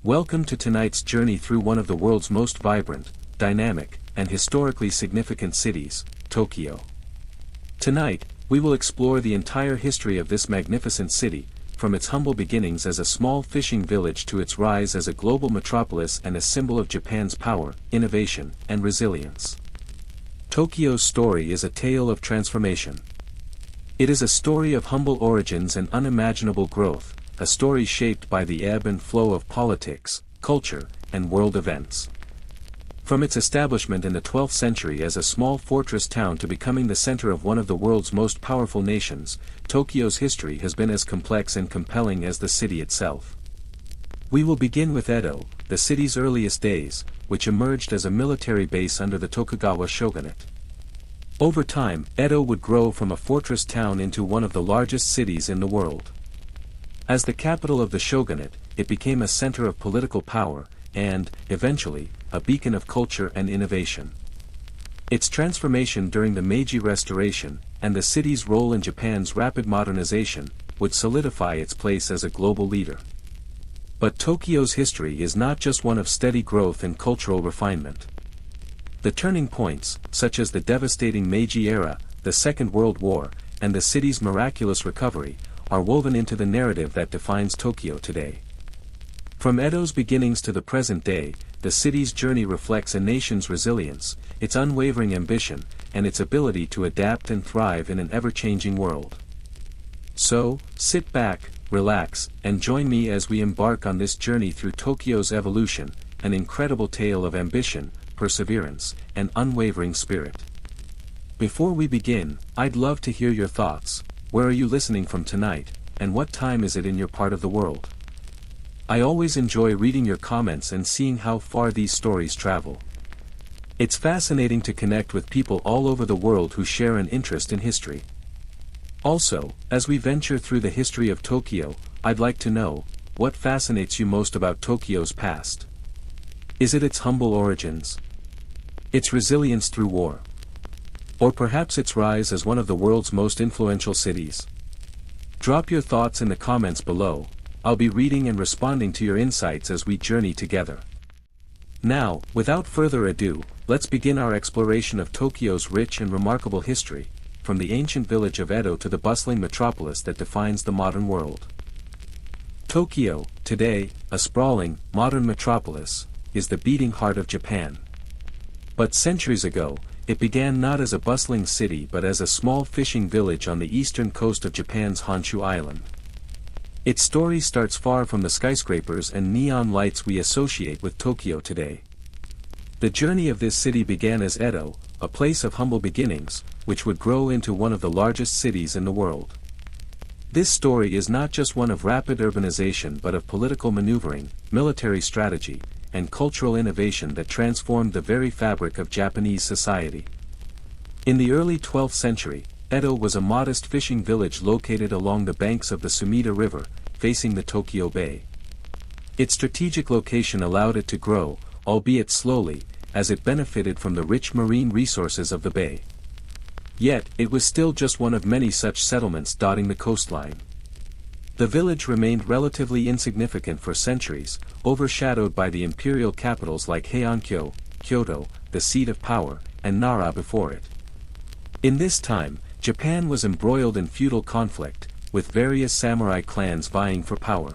Welcome to tonight's journey through one of the world's most vibrant, dynamic, and historically significant cities, Tokyo. Tonight, we will explore the entire history of this magnificent city, from its humble beginnings as a small fishing village to its rise as a global metropolis and a symbol of Japan's power, innovation, and resilience. Tokyo's story is a tale of transformation. It is a story of humble origins and unimaginable growth, a story shaped by the ebb and flow of politics, culture, and world events. From its establishment in the 12th century as a small fortress town to becoming the center of one of the world's most powerful nations, Tokyo's history has been as complex and compelling as the city itself. We will begin with Edo, the city's earliest days, which emerged as a military base under the Tokugawa Shogunate. Over time, Edo would grow from a fortress town into one of the largest cities in the world. As the capital of the shogunate, it became a center of political power, and, eventually, a beacon of culture and innovation. Its transformation during the Meiji Restoration, and the city's role in Japan's rapid modernization, would solidify its place as a global leader. But Tokyo's history is not just one of steady growth and cultural refinement. The turning points, such as the devastating Meiji era, the Second World War, and the city's miraculous recovery, are woven into the narrative that defines Tokyo today. From Edo's beginnings to the present day, the city's journey reflects a nation's resilience, its unwavering ambition, and its ability to adapt and thrive in an ever-changing world. So, sit back, relax, and join me as we embark on this journey through Tokyo's evolution, an incredible tale of ambition, perseverance, and unwavering spirit. Before we begin, I'd love to hear your thoughts. Where are you listening from tonight, and what time is it in your part of the world? I always enjoy reading your comments and seeing how far these stories travel. It's fascinating to connect with people all over the world who share an interest in history. Also, as we venture through the history of Tokyo, I'd like to know, what fascinates you most about Tokyo's past? Is it its humble origins? Its resilience through war? Or perhaps its rise as one of the world's most influential cities? Drop your thoughts in the comments below. I'll be reading and responding to your insights as we journey together. Now, without further ado, let's begin our exploration of Tokyo's rich and remarkable history, from the ancient village of Edo to the bustling metropolis that defines the modern world. Tokyo, today, a sprawling, modern metropolis, is the beating heart of Japan. But centuries ago, it began not as a bustling city but as a small fishing village on the eastern coast of Japan's Honshu Island. Its story starts far from the skyscrapers and neon lights we associate with Tokyo today. The journey of this city began as Edo, a place of humble beginnings, which would grow into one of the largest cities in the world. This story is not just one of rapid urbanization but of political maneuvering, military strategy, and cultural innovation that transformed the very fabric of Japanese society. In the early 12th century, Edo was a modest fishing village located along the banks of the Sumida River, facing the Tokyo Bay. Its strategic location allowed it to grow, albeit slowly, as it benefited from the rich marine resources of the bay. Yet, it was still just one of many such settlements dotting the coastline. The village remained relatively insignificant for centuries, overshadowed by the imperial capitals like Heian-kyo, Kyoto, the seat of power, and Nara before it. In this time, Japan was embroiled in feudal conflict, with various samurai clans vying for power.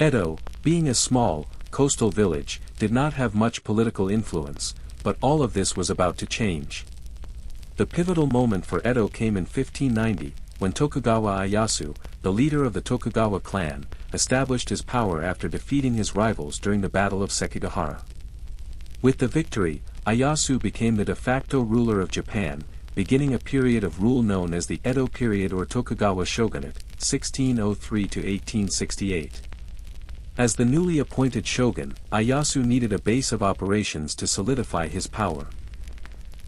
Edo, being a small, coastal village, did not have much political influence, but all of this was about to change. The pivotal moment for Edo came in 1590, when Tokugawa Ieyasu, the leader of the Tokugawa clan, established his power after defeating his rivals during the Battle of Sekigahara. With the victory, Ieyasu became the de facto ruler of Japan, beginning a period of rule known as the Edo period or Tokugawa Shogunate, 1603 to 1868. As the newly appointed shogun, Ieyasu needed a base of operations to solidify his power.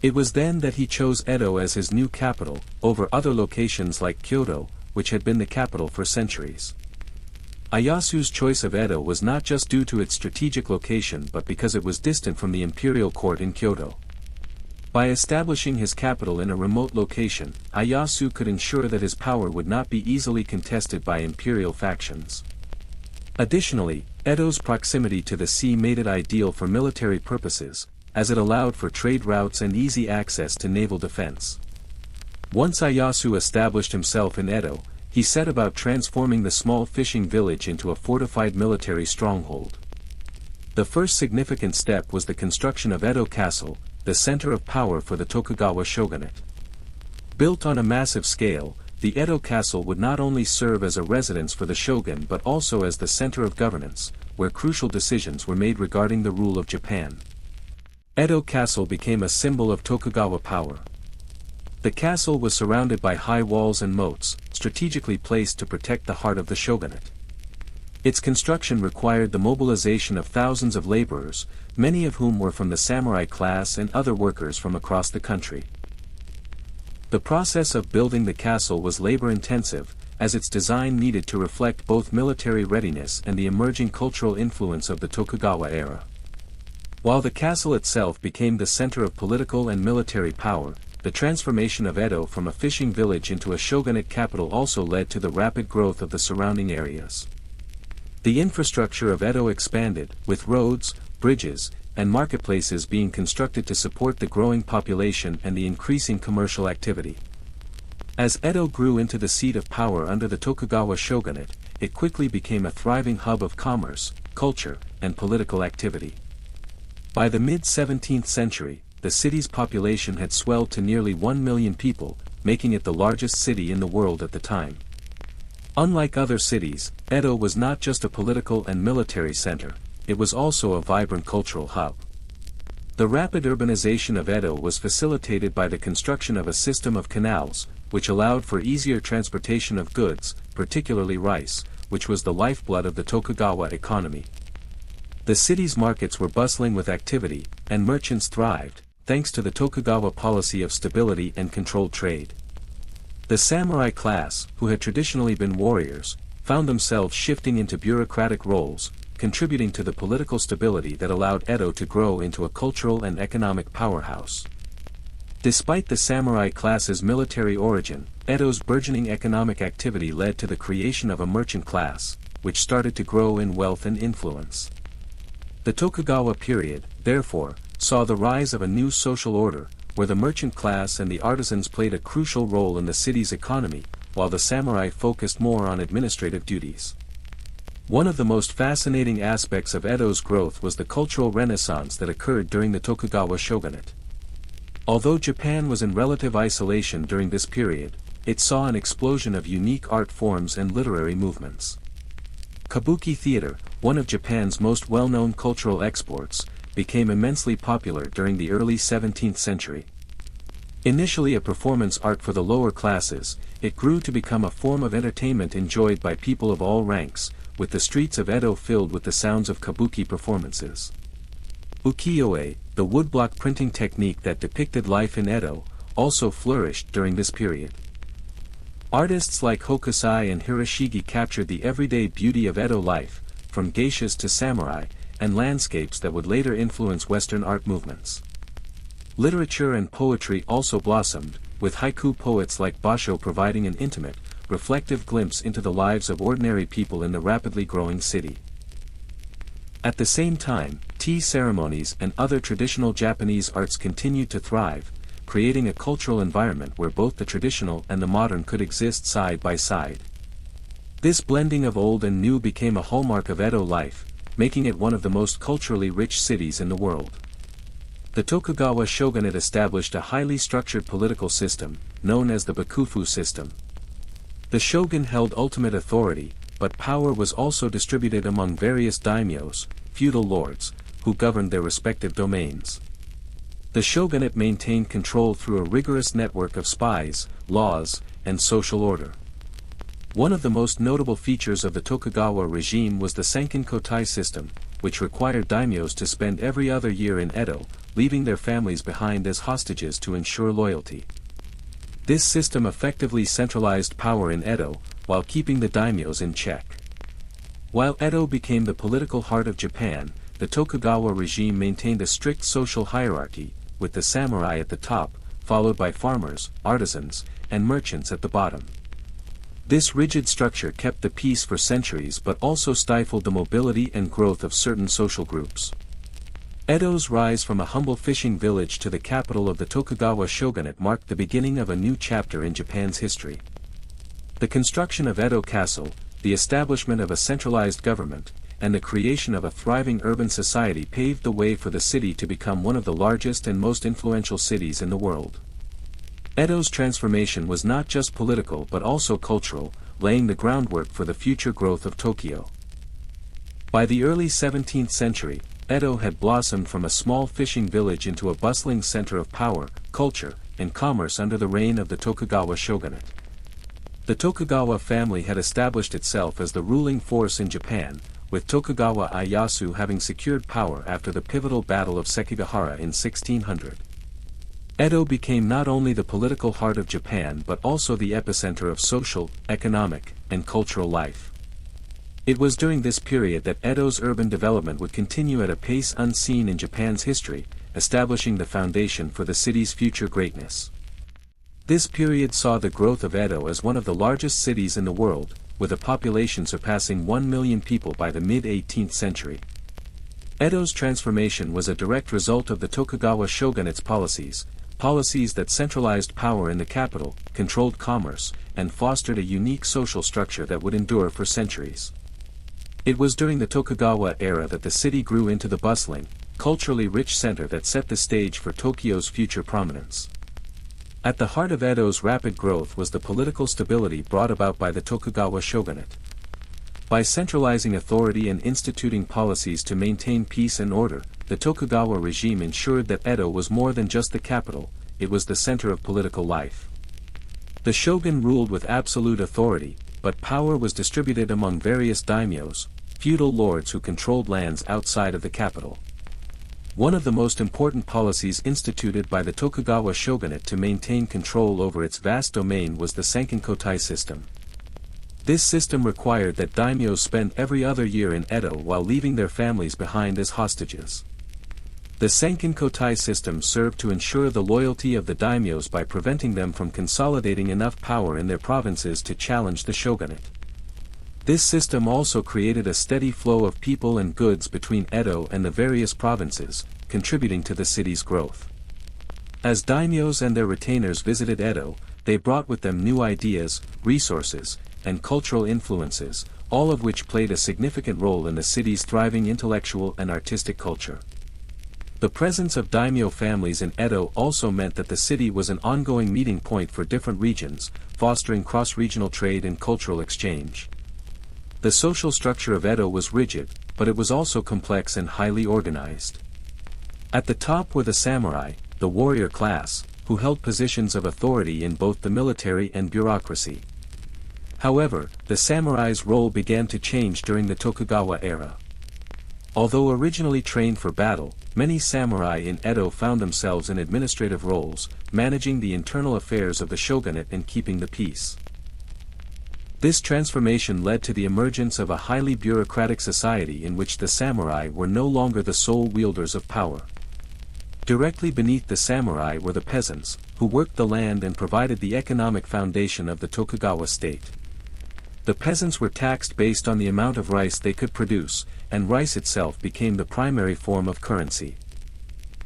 It was then that he chose Edo as his new capital, over other locations like Kyoto, which had been the capital for centuries. Ieyasu's choice of Edo was not just due to its strategic location but because it was distant from the imperial court in Kyoto. By establishing his capital in a remote location, Ieyasu could ensure that his power would not be easily contested by imperial factions. Additionally, Edo's proximity to the sea made it ideal for military purposes, as it allowed for trade routes and easy access to naval defense. Once Ieyasu established himself in Edo, he set about transforming the small fishing village into a fortified military stronghold. The first significant step was the construction of Edo Castle, the center of power for the Tokugawa Shogunate. Built on a massive scale, the Edo Castle would not only serve as a residence for the shogun but also as the center of governance, where crucial decisions were made regarding the rule of Japan. Edo Castle became a symbol of Tokugawa power. The castle was surrounded by high walls and moats, strategically placed to protect the heart of the shogunate. Its construction required the mobilization of thousands of laborers, many of whom were from the samurai class and other workers from across the country. The process of building the castle was labor-intensive, as its design needed to reflect both military readiness and the emerging cultural influence of the Tokugawa era. While the castle itself became the center of political and military power, the transformation of Edo from a fishing village into a shogunate capital also led to the rapid growth of the surrounding areas. The infrastructure of Edo expanded, with roads, bridges, and marketplaces being constructed to support the growing population and the increasing commercial activity. As Edo grew into the seat of power under the Tokugawa Shogunate, it quickly became a thriving hub of commerce, culture, and political activity. By the mid-17th century, the city's population had swelled to nearly 1 million people, making it the largest city in the world at the time. Unlike other cities, Edo was not just a political and military center, it was also a vibrant cultural hub. The rapid urbanization of Edo was facilitated by the construction of a system of canals, which allowed for easier transportation of goods, particularly rice, which was the lifeblood of the Tokugawa economy. The city's markets were bustling with activity, and merchants thrived, thanks to the Tokugawa policy of stability and controlled trade. The samurai class, who had traditionally been warriors, found themselves shifting into bureaucratic roles, contributing to the political stability that allowed Edo to grow into a cultural and economic powerhouse. Despite the samurai class's military origin, Edo's burgeoning economic activity led to the creation of a merchant class, which started to grow in wealth and influence. The Tokugawa period, therefore, saw the rise of a new social order, where the merchant class and the artisans played a crucial role in the city's economy, while the samurai focused more on administrative duties. One of the most fascinating aspects of Edo's growth was the cultural renaissance that occurred during the Tokugawa Shogunate. Although Japan was in relative isolation during this period, it saw an explosion of unique art forms and literary movements. Kabuki theater, one of Japan's most well-known cultural exports, became immensely popular during the early 17th century. Initially a performance art for the lower classes, it grew to become a form of entertainment enjoyed by people of all ranks, with the streets of Edo filled with the sounds of kabuki performances. Ukiyo-e, the woodblock printing technique that depicted life in Edo, also flourished during this period. Artists like Hokusai and Hiroshige captured the everyday beauty of Edo life, from geishas to samurai, and landscapes that would later influence Western art movements. Literature and poetry also blossomed, with haiku poets like Basho providing an intimate, reflective glimpse into the lives of ordinary people in the rapidly growing city. At the same time, tea ceremonies and other traditional Japanese arts continued to thrive, creating a cultural environment where both the traditional and the modern could exist side by side. This blending of old and new became a hallmark of Edo life, making it one of the most culturally rich cities in the world. The Tokugawa Shogunate established a highly structured political system, known as the Bakufu system. The shogun held ultimate authority, but power was also distributed among various daimyos, feudal lords, who governed their respective domains. The shogunate maintained control through a rigorous network of spies, laws, and social order. One of the most notable features of the Tokugawa regime was the Sankin-kotai system, which required daimyos to spend every other year in Edo, leaving their families behind as hostages to ensure loyalty. This system effectively centralized power in Edo, while keeping the daimyos in check. While Edo became the political heart of Japan, the Tokugawa regime maintained a strict social hierarchy, with the samurai at the top, followed by farmers, artisans, and merchants at the bottom. This rigid structure kept the peace for centuries but also stifled the mobility and growth of certain social groups. Edo's rise from a humble fishing village to the capital of the Tokugawa Shogunate marked the beginning of a new chapter in Japan's history. The construction of Edo Castle, the establishment of a centralized government, and the creation of a thriving urban society paved the way for the city to become one of the largest and most influential cities in the world. Edo's transformation was not just political but also cultural, laying the groundwork for the future growth of Tokyo. By the early 17th century, Edo had blossomed from a small fishing village into a bustling center of power, culture, and commerce under the reign of the Tokugawa Shogunate. The Tokugawa family had established itself as the ruling force in Japan, with Tokugawa Ieyasu having secured power after the pivotal Battle of Sekigahara in 1600. Edo became not only the political heart of Japan but also the epicenter of social, economic, and cultural life. It was during this period that Edo's urban development would continue at a pace unseen in Japan's history, establishing the foundation for the city's future greatness. This period saw the growth of Edo as one of the largest cities in the world, with a population surpassing 1 million people by the mid-18th century. Edo's transformation was a direct result of the Tokugawa Shogunate's policies that centralized power in the capital, controlled commerce, and fostered a unique social structure that would endure for centuries. It was during the Tokugawa era that the city grew into the bustling, culturally rich center that set the stage for Tokyo's future prominence. At the heart of Edo's rapid growth was the political stability brought about by the Tokugawa Shogunate. By centralizing authority and instituting policies to maintain peace and order, the Tokugawa regime ensured that Edo was more than just the capital, it was the center of political life. The shogun ruled with absolute authority, but power was distributed among various daimyos, feudal lords who controlled lands outside of the capital. One of the most important policies instituted by the Tokugawa Shogunate to maintain control over its vast domain was the Sankin-kotai system. This system required that daimyos spend every other year in Edo while leaving their families behind as hostages. The Sankin-kotai system served to ensure the loyalty of the daimyos by preventing them from consolidating enough power in their provinces to challenge the shogunate. This system also created a steady flow of people and goods between Edo and the various provinces, contributing to the city's growth. As daimyos and their retainers visited Edo, they brought with them new ideas, resources, and cultural influences, all of which played a significant role in the city's thriving intellectual and artistic culture. The presence of daimyo families in Edo also meant that the city was an ongoing meeting point for different regions, fostering cross-regional trade and cultural exchange. The social structure of Edo was rigid, but it was also complex and highly organized. At the top were the samurai, the warrior class, who held positions of authority in both the military and bureaucracy. However, the samurai's role began to change during the Tokugawa era. Although originally trained for battle, many samurai in Edo found themselves in administrative roles, managing the internal affairs of the shogunate and keeping the peace. This transformation led to the emergence of a highly bureaucratic society in which the samurai were no longer the sole wielders of power. Directly beneath the samurai were the peasants, who worked the land and provided the economic foundation of the Tokugawa state. The peasants were taxed based on the amount of rice they could produce, and rice itself became the primary form of currency.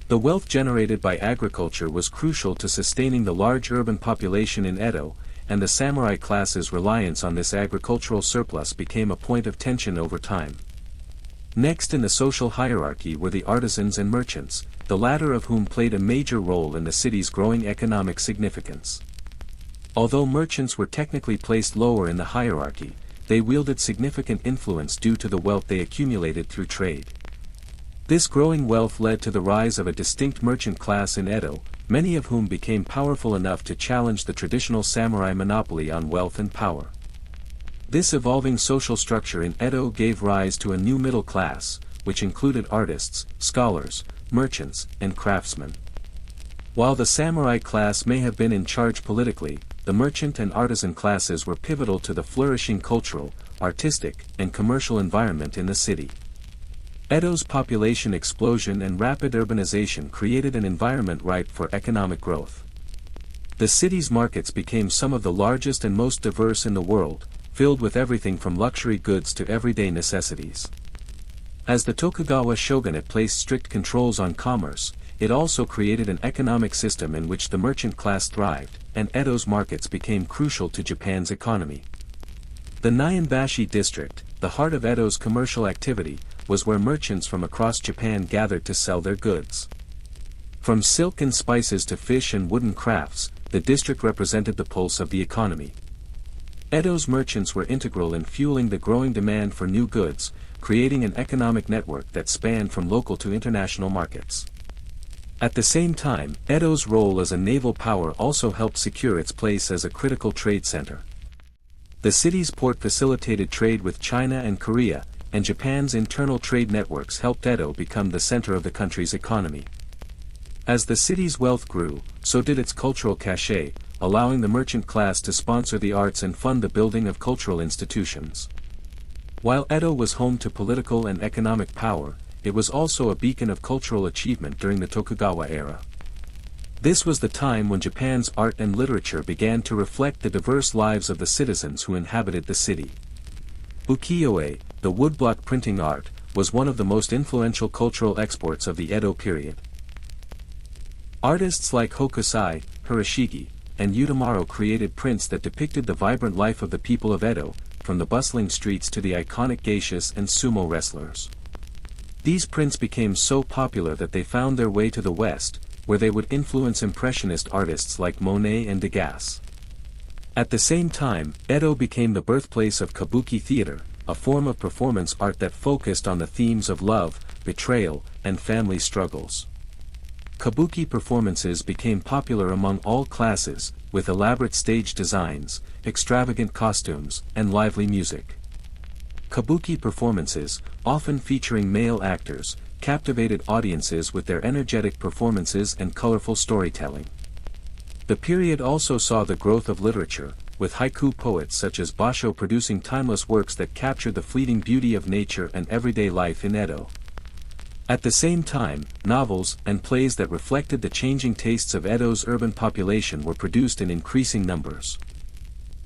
The wealth generated by agriculture was crucial to sustaining the large urban population in Edo, and the samurai class's reliance on this agricultural surplus became a point of tension over time. Next in the social hierarchy were the artisans and merchants, the latter of whom played a major role in the city's growing economic significance. Although merchants were technically placed lower in the hierarchy, they wielded significant influence due to the wealth they accumulated through trade. This growing wealth led to the rise of a distinct merchant class in Edo, many of whom became powerful enough to challenge the traditional samurai monopoly on wealth and power. This evolving social structure in Edo gave rise to a new middle class, which included artists, scholars, merchants, and craftsmen. While the samurai class may have been in charge politically, the merchant and artisan classes were pivotal to the flourishing cultural, artistic, and commercial environment in the city. Edo's population explosion and rapid urbanization created an environment ripe for economic growth. The city's markets became some of the largest and most diverse in the world, filled with everything from luxury goods to everyday necessities. As the Tokugawa Shogunate placed strict controls on commerce, it also created an economic system in which the merchant class thrived, and Edo's markets became crucial to Japan's economy. The Nyanbashi district, the heart of Edo's commercial activity, was where merchants from across Japan gathered to sell their goods. From silk and spices to fish and wooden crafts, the district represented the pulse of the economy. Edo's merchants were integral in fueling the growing demand for new goods, creating an economic network that spanned from local to international markets. At the same time, Edo's role as a naval power also helped secure its place as a critical trade center. The city's port facilitated trade with China and Korea, and Japan's internal trade networks helped Edo become the center of the country's economy. As the city's wealth grew, so did its cultural cachet, allowing the merchant class to sponsor the arts and fund the building of cultural institutions. While Edo was home to political and economic power, it was also a beacon of cultural achievement during the Tokugawa era. This was the time when Japan's art and literature began to reflect the diverse lives of the citizens who inhabited the city. Ukiyo-e, the woodblock printing art, was one of the most influential cultural exports of the Edo period. Artists like Hokusai, Hirashigi, and Utamaro created prints that depicted the vibrant life of the people of Edo, from the bustling streets to the iconic geishas and sumo wrestlers. These prints became so popular that they found their way to the West, where they would influence impressionist artists like Monet and Degas. At the same time, Edo became the birthplace of kabuki theater, a form of performance art that focused on the themes of love, betrayal, and family struggles. Kabuki performances became popular among all classes, with elaborate stage designs, extravagant costumes, and lively music. Kabuki performances, often featuring male actors, captivated audiences with their energetic performances and colorful storytelling. The period also saw the growth of literature, with haiku poets such as Basho producing timeless works that captured the fleeting beauty of nature and everyday life in Edo. At the same time, novels and plays that reflected the changing tastes of Edo's urban population were produced in increasing numbers.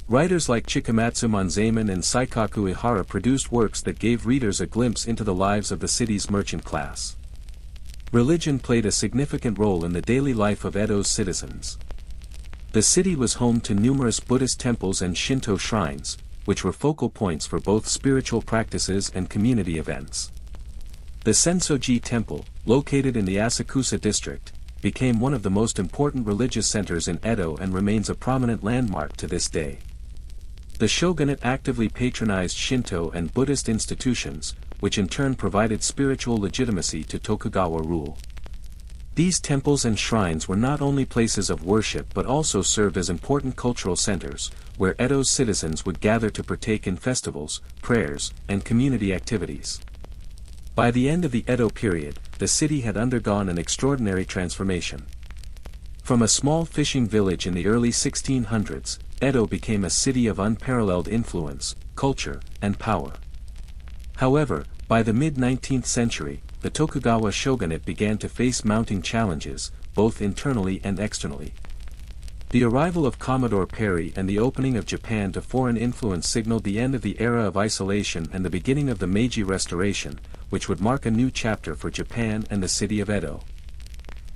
Writers like Chikamatsu Manzaemon and Saikaku Ihara produced works that gave readers a glimpse into the lives of the city's merchant class. Religion played a significant role in the daily life of Edo's citizens. The city was home to numerous Buddhist temples and Shinto shrines, which were focal points for both spiritual practices and community events. The Sensoji Temple, located in the Asakusa district, became one of the most important religious centers in Edo and remains a prominent landmark to this day. The shogunate actively patronized Shinto and Buddhist institutions, which in turn provided spiritual legitimacy to Tokugawa rule. These temples and shrines were not only places of worship but also served as important cultural centers, where Edo's citizens would gather to partake in festivals, prayers, and community activities. By the end of the Edo period, the city had undergone an extraordinary transformation. From a small fishing village in the early 1600s, Edo became a city of unparalleled influence, culture, and power. However, by the mid-19th century, the Tokugawa Shogunate began to face mounting challenges, both internally and externally. The arrival of Commodore Perry and the opening of Japan to foreign influence signaled the end of the era of isolation and the beginning of the Meiji Restoration, which would mark a new chapter for Japan and the city of Edo.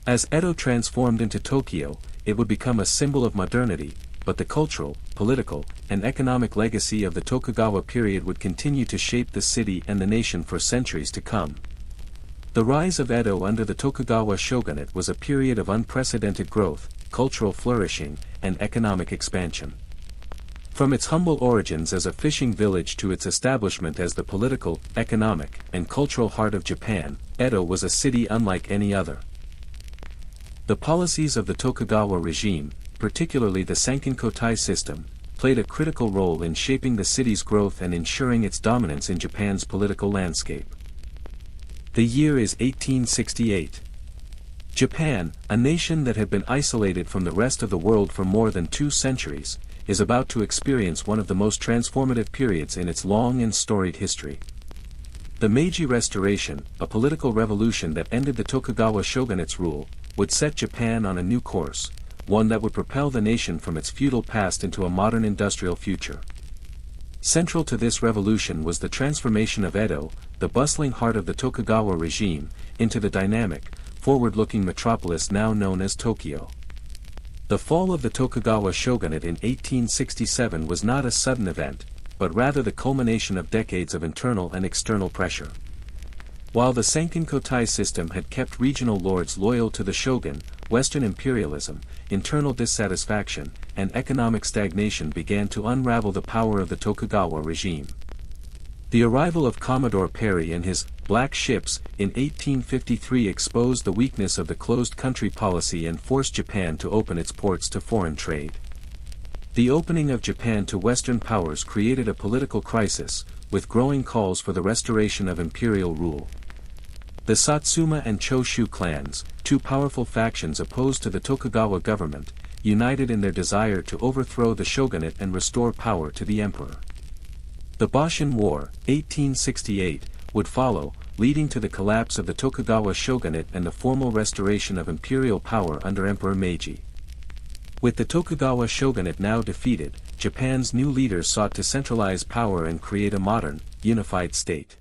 As Edo transformed into Tokyo, it would become a symbol of modernity, but the cultural, political, and economic legacy of the Tokugawa period would continue to shape the city and the nation for centuries to come. The rise of Edo under the Tokugawa Shogunate was a period of unprecedented growth, cultural flourishing, and economic expansion. From its humble origins as a fishing village to its establishment as the political, economic, and cultural heart of Japan, Edo was a city unlike any other. The policies of the Tokugawa regime, particularly the Sankin-kotai system, played a critical role in shaping the city's growth and ensuring its dominance in Japan's political landscape. The year is 1868. Japan, a nation that had been isolated from the rest of the world for more than 2 centuries, is about to experience one of the most transformative periods in its long and storied history. The Meiji Restoration, a political revolution that ended the Tokugawa shogunate's rule, would set Japan on a new course, one that would propel the nation from its feudal past into a modern industrial future. Central to this revolution was the transformation of Edo, the bustling heart of the Tokugawa regime, into the dynamic, forward-looking metropolis now known as Tokyo. The fall of the Tokugawa Shogunate in 1867 was not a sudden event, but rather the culmination of decades of internal and external pressure. While the Sankin-kotai system had kept regional lords loyal to the shogun, Western imperialism, internal dissatisfaction, and economic stagnation began to unravel the power of the Tokugawa regime. The arrival of Commodore Perry and his black ships in 1853 exposed the weakness of the closed country policy and forced Japan to open its ports to foreign trade. The opening of Japan to Western powers created a political crisis, with growing calls for the restoration of imperial rule. The Satsuma and Choshu clans, two powerful factions opposed to the Tokugawa government, united in their desire to overthrow the shogunate and restore power to the emperor. The Boshin War, 1868, would follow, leading to the collapse of the Tokugawa shogunate and the formal restoration of imperial power under Emperor Meiji. With the Tokugawa shogunate now defeated, Japan's new leaders sought to centralize power and create a modern, unified state.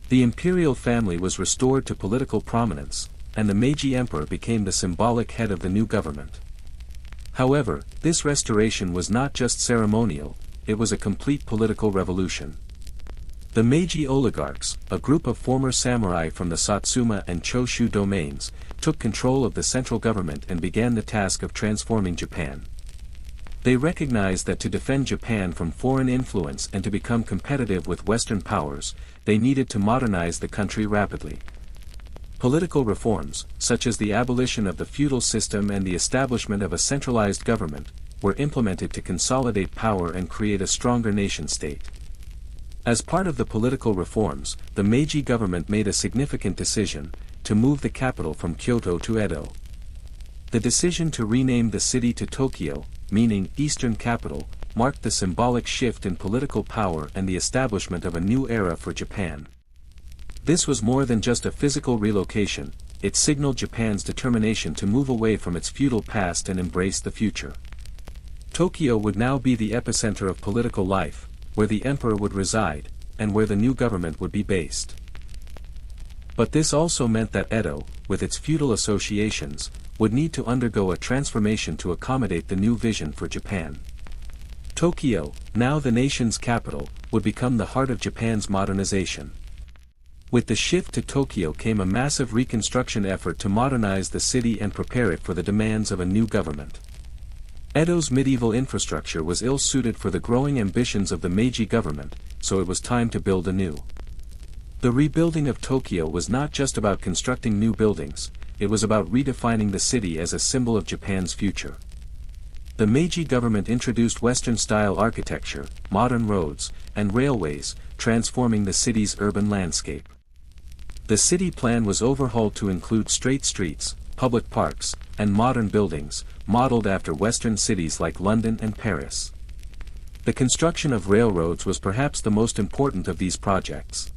The imperial family was restored to political prominence, and the Meiji emperor became the symbolic head of the new government. However, this restoration was not just ceremonial, it was a complete political revolution. The Meiji oligarchs, a group of former samurai from the Satsuma and Choshu domains, took control of the central government and began the task of transforming Japan. They recognized that to defend Japan from foreign influence and to become competitive with Western powers, they needed to modernize the country rapidly. Political reforms, such as the abolition of the feudal system and the establishment of a centralized government, were implemented to consolidate power and create a stronger nation-state. As part of the political reforms, the Meiji government made a significant decision, to move the capital from Kyoto to Edo. The decision to rename the city to Tokyo, meaning Eastern Capital, marked the symbolic shift in political power and the establishment of a new era for Japan. This was more than just a physical relocation, it signaled Japan's determination to move away from its feudal past and embrace the future. Tokyo would now be the epicenter of political life, where the emperor would reside, and where the new government would be based. But this also meant that Edo, with its feudal associations, would need to undergo a transformation to accommodate the new vision for Japan. Tokyo, now the nation's capital, would become the heart of Japan's modernization. With the shift to Tokyo came a massive reconstruction effort to modernize the city and prepare it for the demands of a new government. Edo's medieval infrastructure was ill-suited for the growing ambitions of the Meiji government, so it was time to build anew. The rebuilding of Tokyo was not just about constructing new buildings, it was about redefining the city as a symbol of Japan's future. The Meiji government introduced Western-style architecture, modern roads, and railways, transforming the city's urban landscape. The city plan was overhauled to include straight streets, public parks, and modern buildings, modeled after Western cities like London and Paris. The construction of railroads was perhaps the most important of these projects.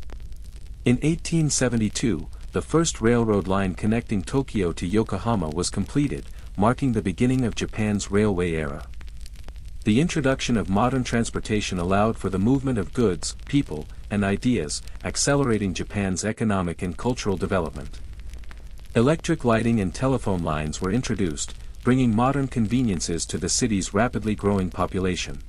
In 1872, the first railroad line connecting Tokyo to Yokohama was completed, marking the beginning of Japan's railway era. The introduction of modern transportation allowed for the movement of goods, people, and ideas, accelerating Japan's economic and cultural development. Electric lighting and telephone lines were introduced, bringing modern conveniences to the city's rapidly growing population.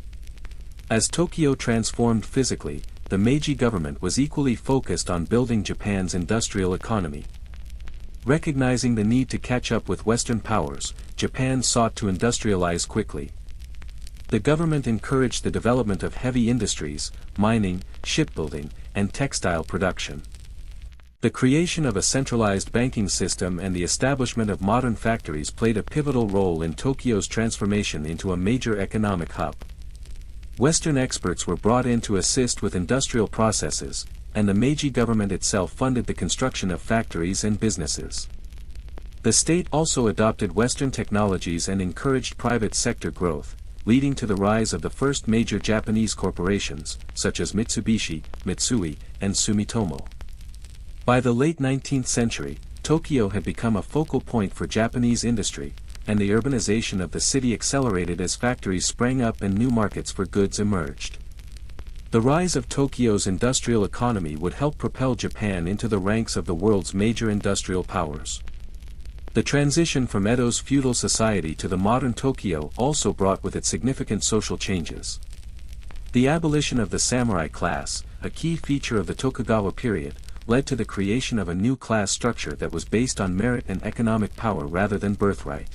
As Tokyo transformed physically, the Meiji government was equally focused on building Japan's industrial economy. Recognizing the need to catch up with Western powers, Japan sought to industrialize quickly. The government encouraged the development of heavy industries, mining, shipbuilding, and textile production. The creation of a centralized banking system and the establishment of modern factories played a pivotal role in Tokyo's transformation into a major economic hub. Western experts were brought in to assist with industrial processes, and the Meiji government itself funded the construction of factories and businesses. The state also adopted Western technologies and encouraged private sector growth, leading to the rise of the first major Japanese corporations, such as Mitsubishi, Mitsui, and Sumitomo. By the late 19th century, Tokyo had become a focal point for Japanese industry, and the urbanization of the city accelerated as factories sprang up and new markets for goods emerged. The rise of Tokyo's industrial economy would help propel Japan into the ranks of the world's major industrial powers. The transition from Edo's feudal society to the modern Tokyo also brought with it significant social changes. The abolition of the samurai class, a key feature of the Tokugawa period, led to the creation of a new class structure that was based on merit and economic power rather than birthright.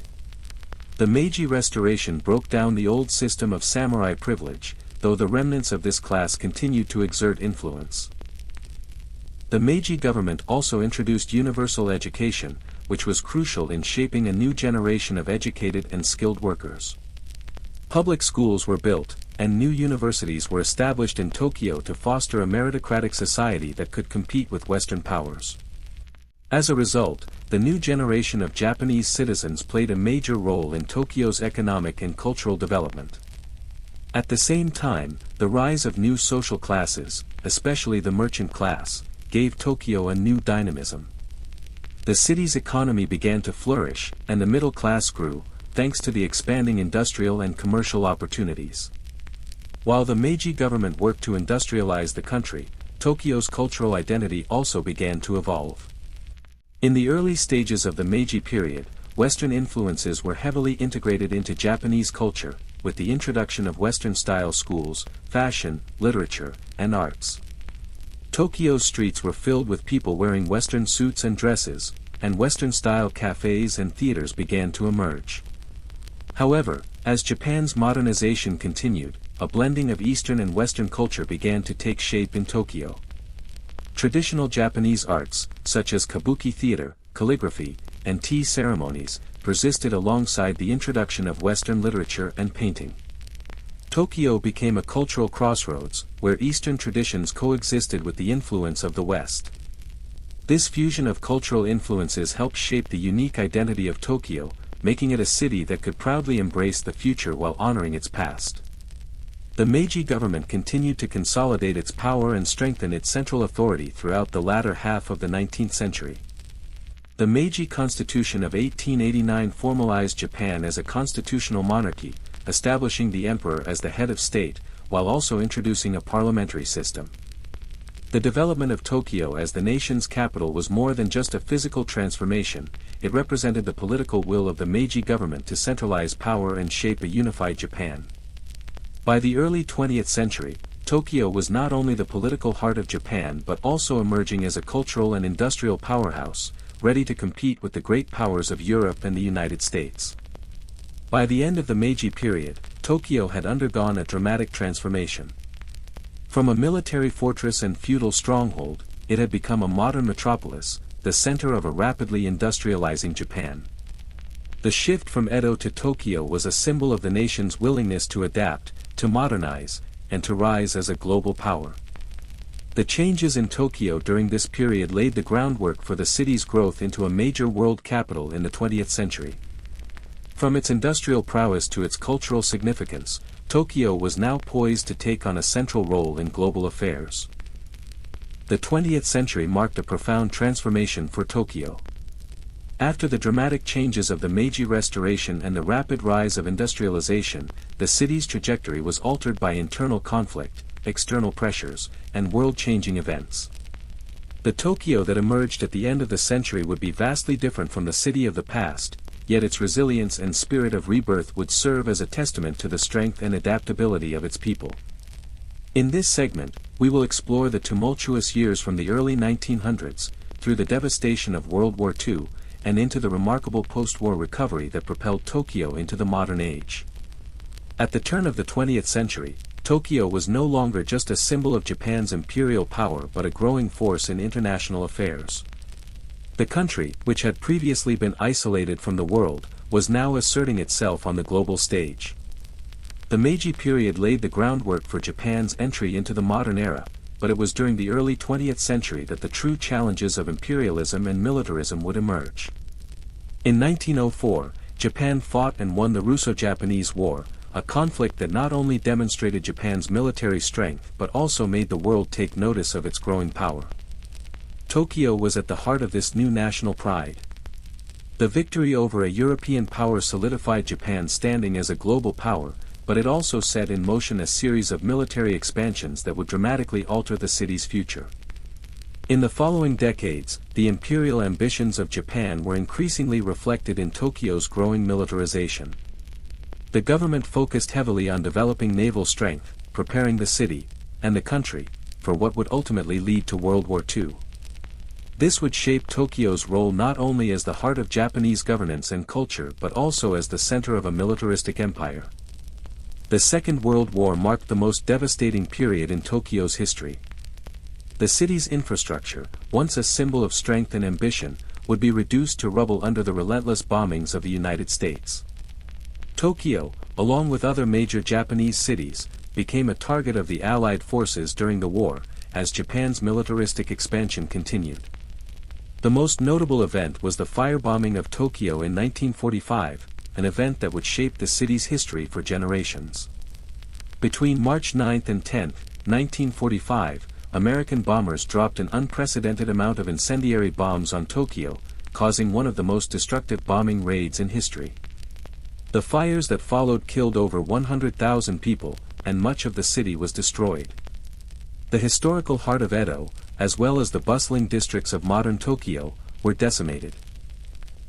The Meiji Restoration broke down the old system of samurai privilege, though the remnants of this class continued to exert influence. The Meiji government also introduced universal education, which was crucial in shaping a new generation of educated and skilled workers. Public schools were built, and new universities were established in Tokyo to foster a meritocratic society that could compete with Western powers. As a result, the new generation of Japanese citizens played a major role in Tokyo's economic and cultural development. At the same time, the rise of new social classes, especially the merchant class, gave Tokyo a new dynamism. The city's economy began to flourish, and the middle class grew, thanks to the expanding industrial and commercial opportunities. While the Meiji government worked to industrialize the country, Tokyo's cultural identity also began to evolve. In the early stages of the Meiji period, Western influences were heavily integrated into Japanese culture, with the introduction of Western-style schools, fashion, literature, and arts. Tokyo's streets were filled with people wearing Western suits and dresses, and Western-style cafes and theaters began to emerge. However, as Japan's modernization continued, a blending of Eastern and Western culture began to take shape in Tokyo. Traditional Japanese arts, such as kabuki theater, calligraphy, and tea ceremonies, persisted alongside the introduction of Western literature and painting. Tokyo became a cultural crossroads, where Eastern traditions coexisted with the influence of the West. This fusion of cultural influences helped shape the unique identity of Tokyo, making it a city that could proudly embrace the future while honoring its past. The Meiji government continued to consolidate its power and strengthen its central authority throughout the latter half of the 19th century. The Meiji Constitution of 1889 formalized Japan as a constitutional monarchy, establishing the emperor as the head of state, while also introducing a parliamentary system. The development of Tokyo as the nation's capital was more than just a physical transformation, it represented the political will of the Meiji government to centralize power and shape a unified Japan. By the early 20th century, Tokyo was not only the political heart of Japan but also emerging as a cultural and industrial powerhouse, ready to compete with the great powers of Europe and the United States. By the end of the Meiji period, Tokyo had undergone a dramatic transformation. From a military fortress and feudal stronghold, it had become a modern metropolis, the center of a rapidly industrializing Japan. The shift from Edo to Tokyo was a symbol of the nation's willingness to adapt, to modernize, and to rise as a global power. The changes in Tokyo during this period laid the groundwork for the city's growth into a major world capital in the 20th century. From its industrial prowess to its cultural significance, Tokyo was now poised to take on a central role in global affairs. The 20th century marked a profound transformation for Tokyo. After the dramatic changes of the Meiji Restoration and the rapid rise of industrialization, the city's trajectory was altered by internal conflict, external pressures, and world-changing events. The Tokyo that emerged at the end of the century would be vastly different from the city of the past, yet its resilience and spirit of rebirth would serve as a testament to the strength and adaptability of its people. In this segment, we will explore the tumultuous years from the early 1900s, through the devastation of World War II, and into the remarkable post-war recovery that propelled Tokyo into the modern age. At the turn of the 20th century, Tokyo was no longer just a symbol of Japan's imperial power but a growing force in international affairs. The country, which had previously been isolated from the world, was now asserting itself on the global stage. The Meiji period laid the groundwork for Japan's entry into the modern era, but it was during the early 20th century that the true challenges of imperialism and militarism would emerge. In 1904, Japan fought and won the Russo-Japanese War, a conflict that not only demonstrated Japan's military strength but also made the world take notice of its growing power. Tokyo was at the heart of this new national pride. The victory over a European power solidified Japan's standing as a global power, but it also set in motion a series of military expansions that would dramatically alter the city's future. In the following decades, the imperial ambitions of Japan were increasingly reflected in Tokyo's growing militarization. The government focused heavily on developing naval strength, preparing the city, and the country, for what would ultimately lead to World War II. This would shape Tokyo's role not only as the heart of Japanese governance and culture but also as the center of a militaristic empire. The Second World War marked the most devastating period in Tokyo's history. The city's infrastructure, once a symbol of strength and ambition, would be reduced to rubble under the relentless bombings of the United States. Tokyo, along with other major Japanese cities, became a target of the Allied forces during the war, as Japan's militaristic expansion continued. The most notable event was the firebombing of Tokyo in 1945, an event that would shape the city's history for generations. Between March 9 and 10, 1945, American bombers dropped an unprecedented amount of incendiary bombs on Tokyo, causing one of the most destructive bombing raids in history. The fires that followed killed over 100,000 people, and much of the city was destroyed. The historical heart of Edo, as well as the bustling districts of modern Tokyo, were decimated.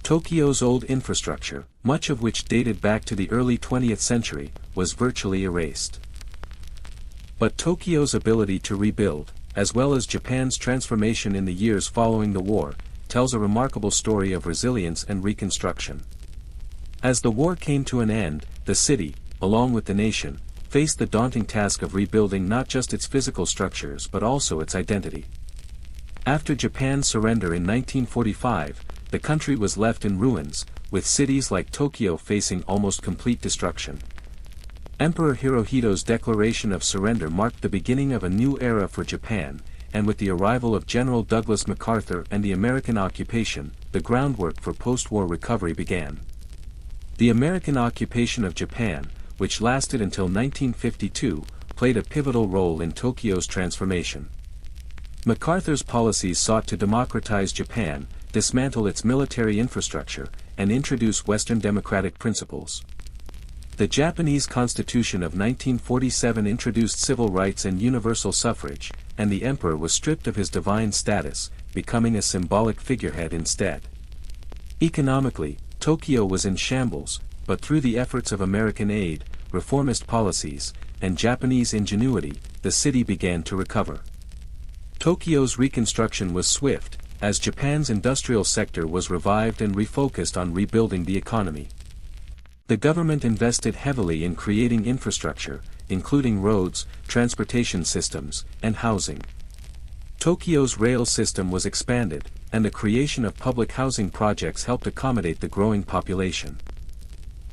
Tokyo's old infrastructure, much of which dated back to the early 20th century, was virtually erased. But Tokyo's ability to rebuild, as well as Japan's transformation in the years following the war, tells a remarkable story of resilience and reconstruction. As the war came to an end, the city, along with the nation, faced the daunting task of rebuilding not just its physical structures but also its identity. After Japan's surrender in 1945, the country was left in ruins, with cities like Tokyo facing almost complete destruction. Emperor Hirohito's declaration of surrender marked the beginning of a new era for Japan, and with the arrival of General Douglas MacArthur and the American occupation, the groundwork for post-war recovery began. The American occupation of Japan, which lasted until 1952, played a pivotal role in Tokyo's transformation. MacArthur's policies sought to democratize Japan, dismantle its military infrastructure, and introduce Western democratic principles. The Japanese Constitution of 1947 introduced civil rights and universal suffrage, and the emperor was stripped of his divine status, becoming a symbolic figurehead instead. Economically, Tokyo was in shambles, but through the efforts of American aid, reformist policies, and Japanese ingenuity, the city began to recover. Tokyo's reconstruction was swift, as Japan's industrial sector was revived and refocused on rebuilding the economy. The government invested heavily in creating infrastructure, including roads, transportation systems, and housing. Tokyo's rail system was expanded, and the creation of public housing projects helped accommodate the growing population.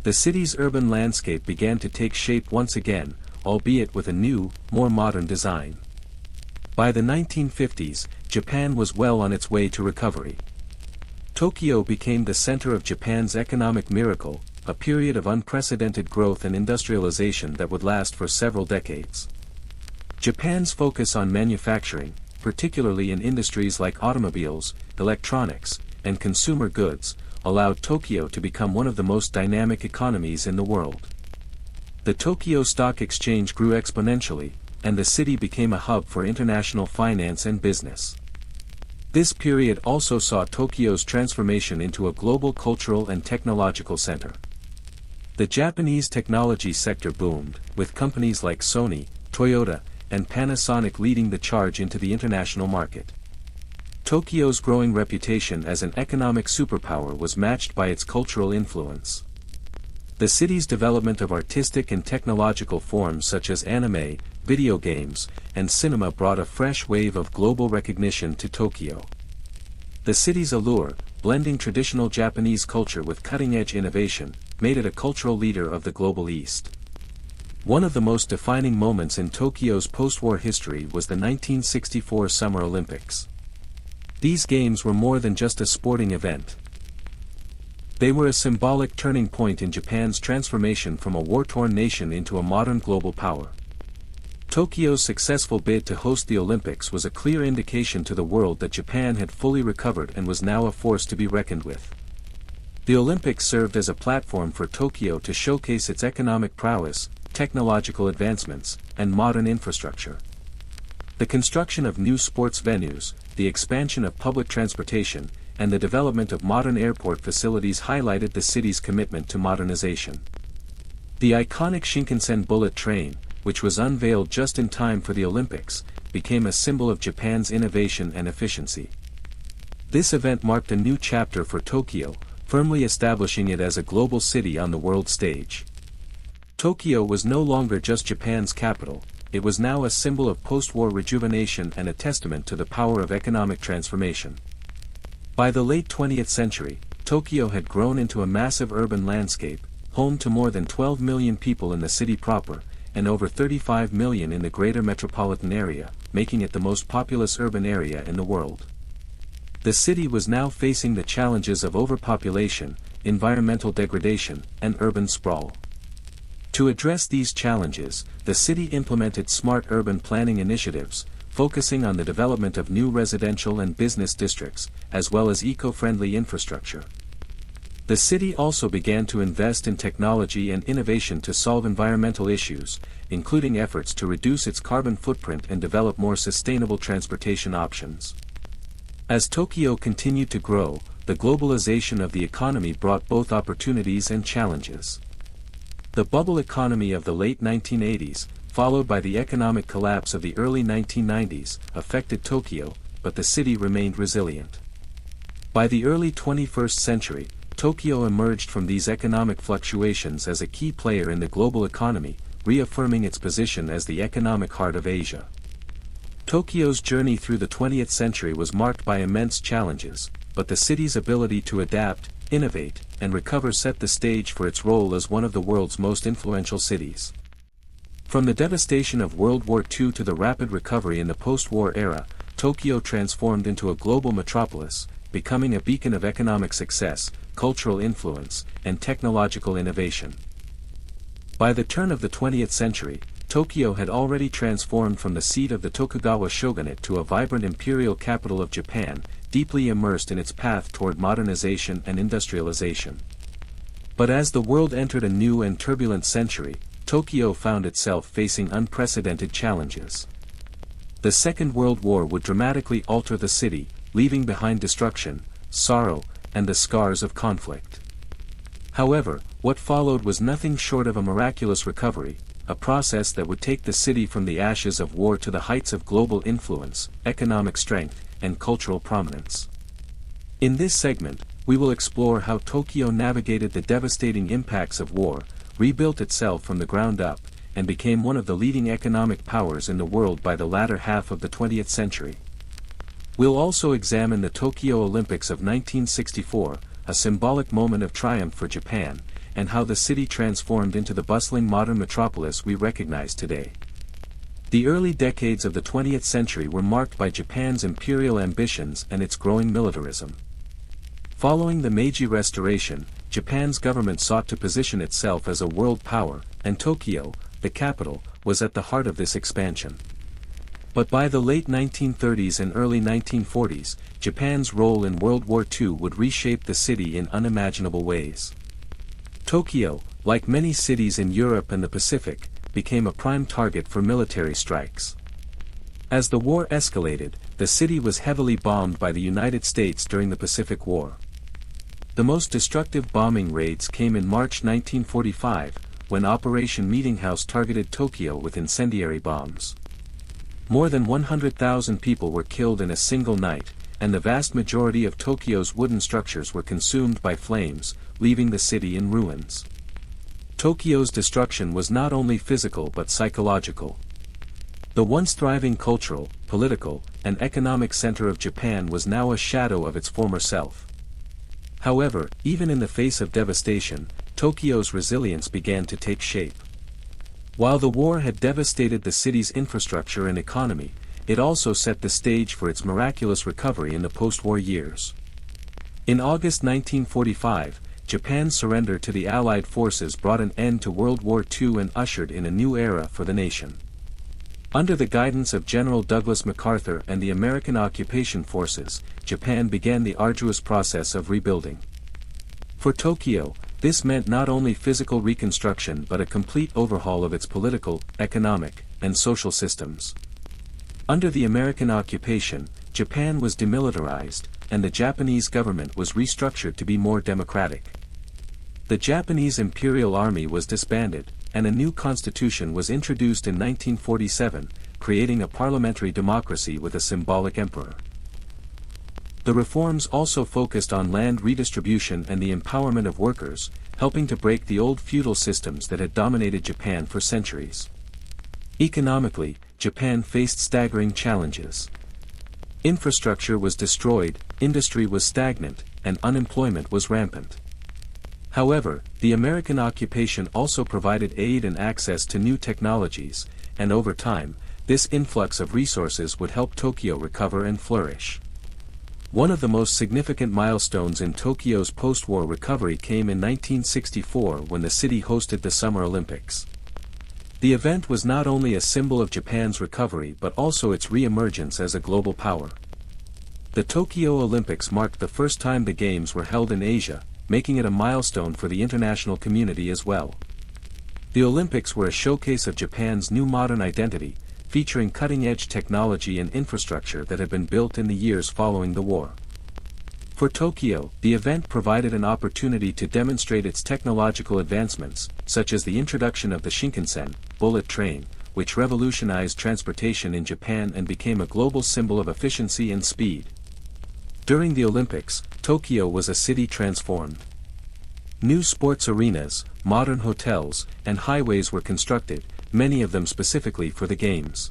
The city's urban landscape began to take shape once again, albeit with a new, more modern design. By the 1950s, Japan was well on its way to recovery. Tokyo became the center of Japan's economic miracle, a period of unprecedented growth and industrialization that would last for several decades. Japan's focus on manufacturing, particularly in industries like automobiles, electronics, and consumer goods, allowed Tokyo to become one of the most dynamic economies in the world. The Tokyo Stock Exchange grew exponentially, and the city became a hub for international finance and business. This period also saw Tokyo's transformation into a global cultural and technological center. The Japanese technology sector boomed, with companies like Sony, Toyota, and Panasonic leading the charge into the international market. Tokyo's growing reputation as an economic superpower was matched by its cultural influence. The city's development of artistic and technological forms such as anime, video games, and cinema brought a fresh wave of global recognition to Tokyo. The city's allure, blending traditional Japanese culture with cutting-edge innovation, made it a cultural leader of the global East. One of the most defining moments in Tokyo's post-war history was the 1964 Summer Olympics. These games were more than just a sporting event. They were a symbolic turning point in Japan's transformation from a war-torn nation into a modern global power. Tokyo's successful bid to host the Olympics was a clear indication to the world that Japan had fully recovered and was now a force to be reckoned with. The Olympics served as a platform for Tokyo to showcase its economic prowess, technological advancements, and modern infrastructure. The construction of new sports venues, the expansion of public transportation, and the development of modern airport facilities highlighted the city's commitment to modernization. The iconic Shinkansen bullet train, which was unveiled just in time for the Olympics, became a symbol of Japan's innovation and efficiency. This event marked a new chapter for Tokyo, firmly establishing it as a global city on the world stage. Tokyo was no longer just Japan's capital, it was now a symbol of post-war rejuvenation and a testament to the power of economic transformation. By the late 20th century, Tokyo had grown into a massive urban landscape, home to more than 12 million people in the city proper, and over 35 million in the greater metropolitan area, making it the most populous urban area in the world. The city was now facing the challenges of overpopulation, environmental degradation, and urban sprawl. To address these challenges, the city implemented smart urban planning initiatives, focusing on the development of new residential and business districts, as well as eco-friendly infrastructure. The city also began to invest in technology and innovation to solve environmental issues, including efforts to reduce its carbon footprint and develop more sustainable transportation options. As Tokyo continued to grow, the globalization of the economy brought both opportunities and challenges. The bubble economy of the late 1980s, followed by the economic collapse of the early 1990s, affected Tokyo, but the city remained resilient. By the early 21st century, Tokyo emerged from these economic fluctuations as a key player in the global economy, reaffirming its position as the economic heart of Asia. Tokyo's journey through the 20th century was marked by immense challenges, but the city's ability to adapt, innovate, and recover set the stage for its role as one of the world's most influential cities. From the devastation of World War II to the rapid recovery in the post-war era, Tokyo transformed into a global metropolis, becoming a beacon of economic success, cultural influence, and technological innovation. By the turn of the 20th century, Tokyo had already transformed from the seat of the Tokugawa Shogunate to a vibrant imperial capital of Japan, deeply immersed in its path toward modernization and industrialization. But as the world entered a new and turbulent century, Tokyo found itself facing unprecedented challenges. The Second World War would dramatically alter the city, leaving behind destruction, sorrow, and the scars of conflict. However, what followed was nothing short of a miraculous recovery, a process that would take the city from the ashes of war to the heights of global influence, economic strength, and cultural prominence. In this segment, we will explore how Tokyo navigated the devastating impacts of war, rebuilt itself from the ground up, and became one of the leading economic powers in the world by the latter half of the 20th century. We'll also examine the Tokyo Olympics of 1964, a symbolic moment of triumph for Japan, and how the city transformed into the bustling modern metropolis we recognize today. The early decades of the 20th century were marked by Japan's imperial ambitions and its growing militarism. Following the Meiji Restoration, Japan's government sought to position itself as a world power, and Tokyo, the capital, was at the heart of this expansion. But by the late 1930s and early 1940s, Japan's role in World War II would reshape the city in unimaginable ways. Tokyo, like many cities in Europe and the Pacific, became a prime target for military strikes. As the war escalated, the city was heavily bombed by the United States during the Pacific War. The most destructive bombing raids came in March 1945, when Operation Meeting House targeted Tokyo with incendiary bombs. More than 100,000 people were killed in a single night, and the vast majority of Tokyo's wooden structures were consumed by flames, leaving the city in ruins. Tokyo's destruction was not only physical but psychological. The once thriving cultural, political, and economic center of Japan was now a shadow of its former self. However, even in the face of devastation, Tokyo's resilience began to take shape. While the war had devastated the city's infrastructure and economy, it also set the stage for its miraculous recovery in the post-war years. In August 1945, Japan's surrender to the Allied forces brought an end to World War II and ushered in a new era for the nation. Under the guidance of General Douglas MacArthur and the American occupation forces, Japan began the arduous process of rebuilding. For Tokyo, this meant not only physical reconstruction but a complete overhaul of its political, economic, and social systems. Under the American occupation, Japan was demilitarized, and the Japanese government was restructured to be more democratic. The Japanese Imperial Army was disbanded, and a new constitution was introduced in 1947, creating a parliamentary democracy with a symbolic emperor. The reforms also focused on land redistribution and the empowerment of workers, helping to break the old feudal systems that had dominated Japan for centuries. Economically, Japan faced staggering challenges. Infrastructure was destroyed, industry was stagnant, and unemployment was rampant. However, the American occupation also provided aid and access to new technologies, and over time, this influx of resources would help Tokyo recover and flourish. One of the most significant milestones in Tokyo's post-war recovery came in 1964 when the city hosted the Summer Olympics. The event was not only a symbol of Japan's recovery but also its re-emergence as a global power. The Tokyo Olympics marked the first time the Games were held in Asia, making it a milestone for the international community as well. The Olympics were a showcase of Japan's new modern identity, featuring cutting-edge technology and infrastructure that had been built in the years following the war. For Tokyo, the event provided an opportunity to demonstrate its technological advancements, such as the introduction of the Shinkansen, bullet train, which revolutionized transportation in Japan and became a global symbol of efficiency and speed. During the Olympics, Tokyo was a city transformed. New sports arenas, modern hotels, and highways were constructed, many of them specifically for the Games.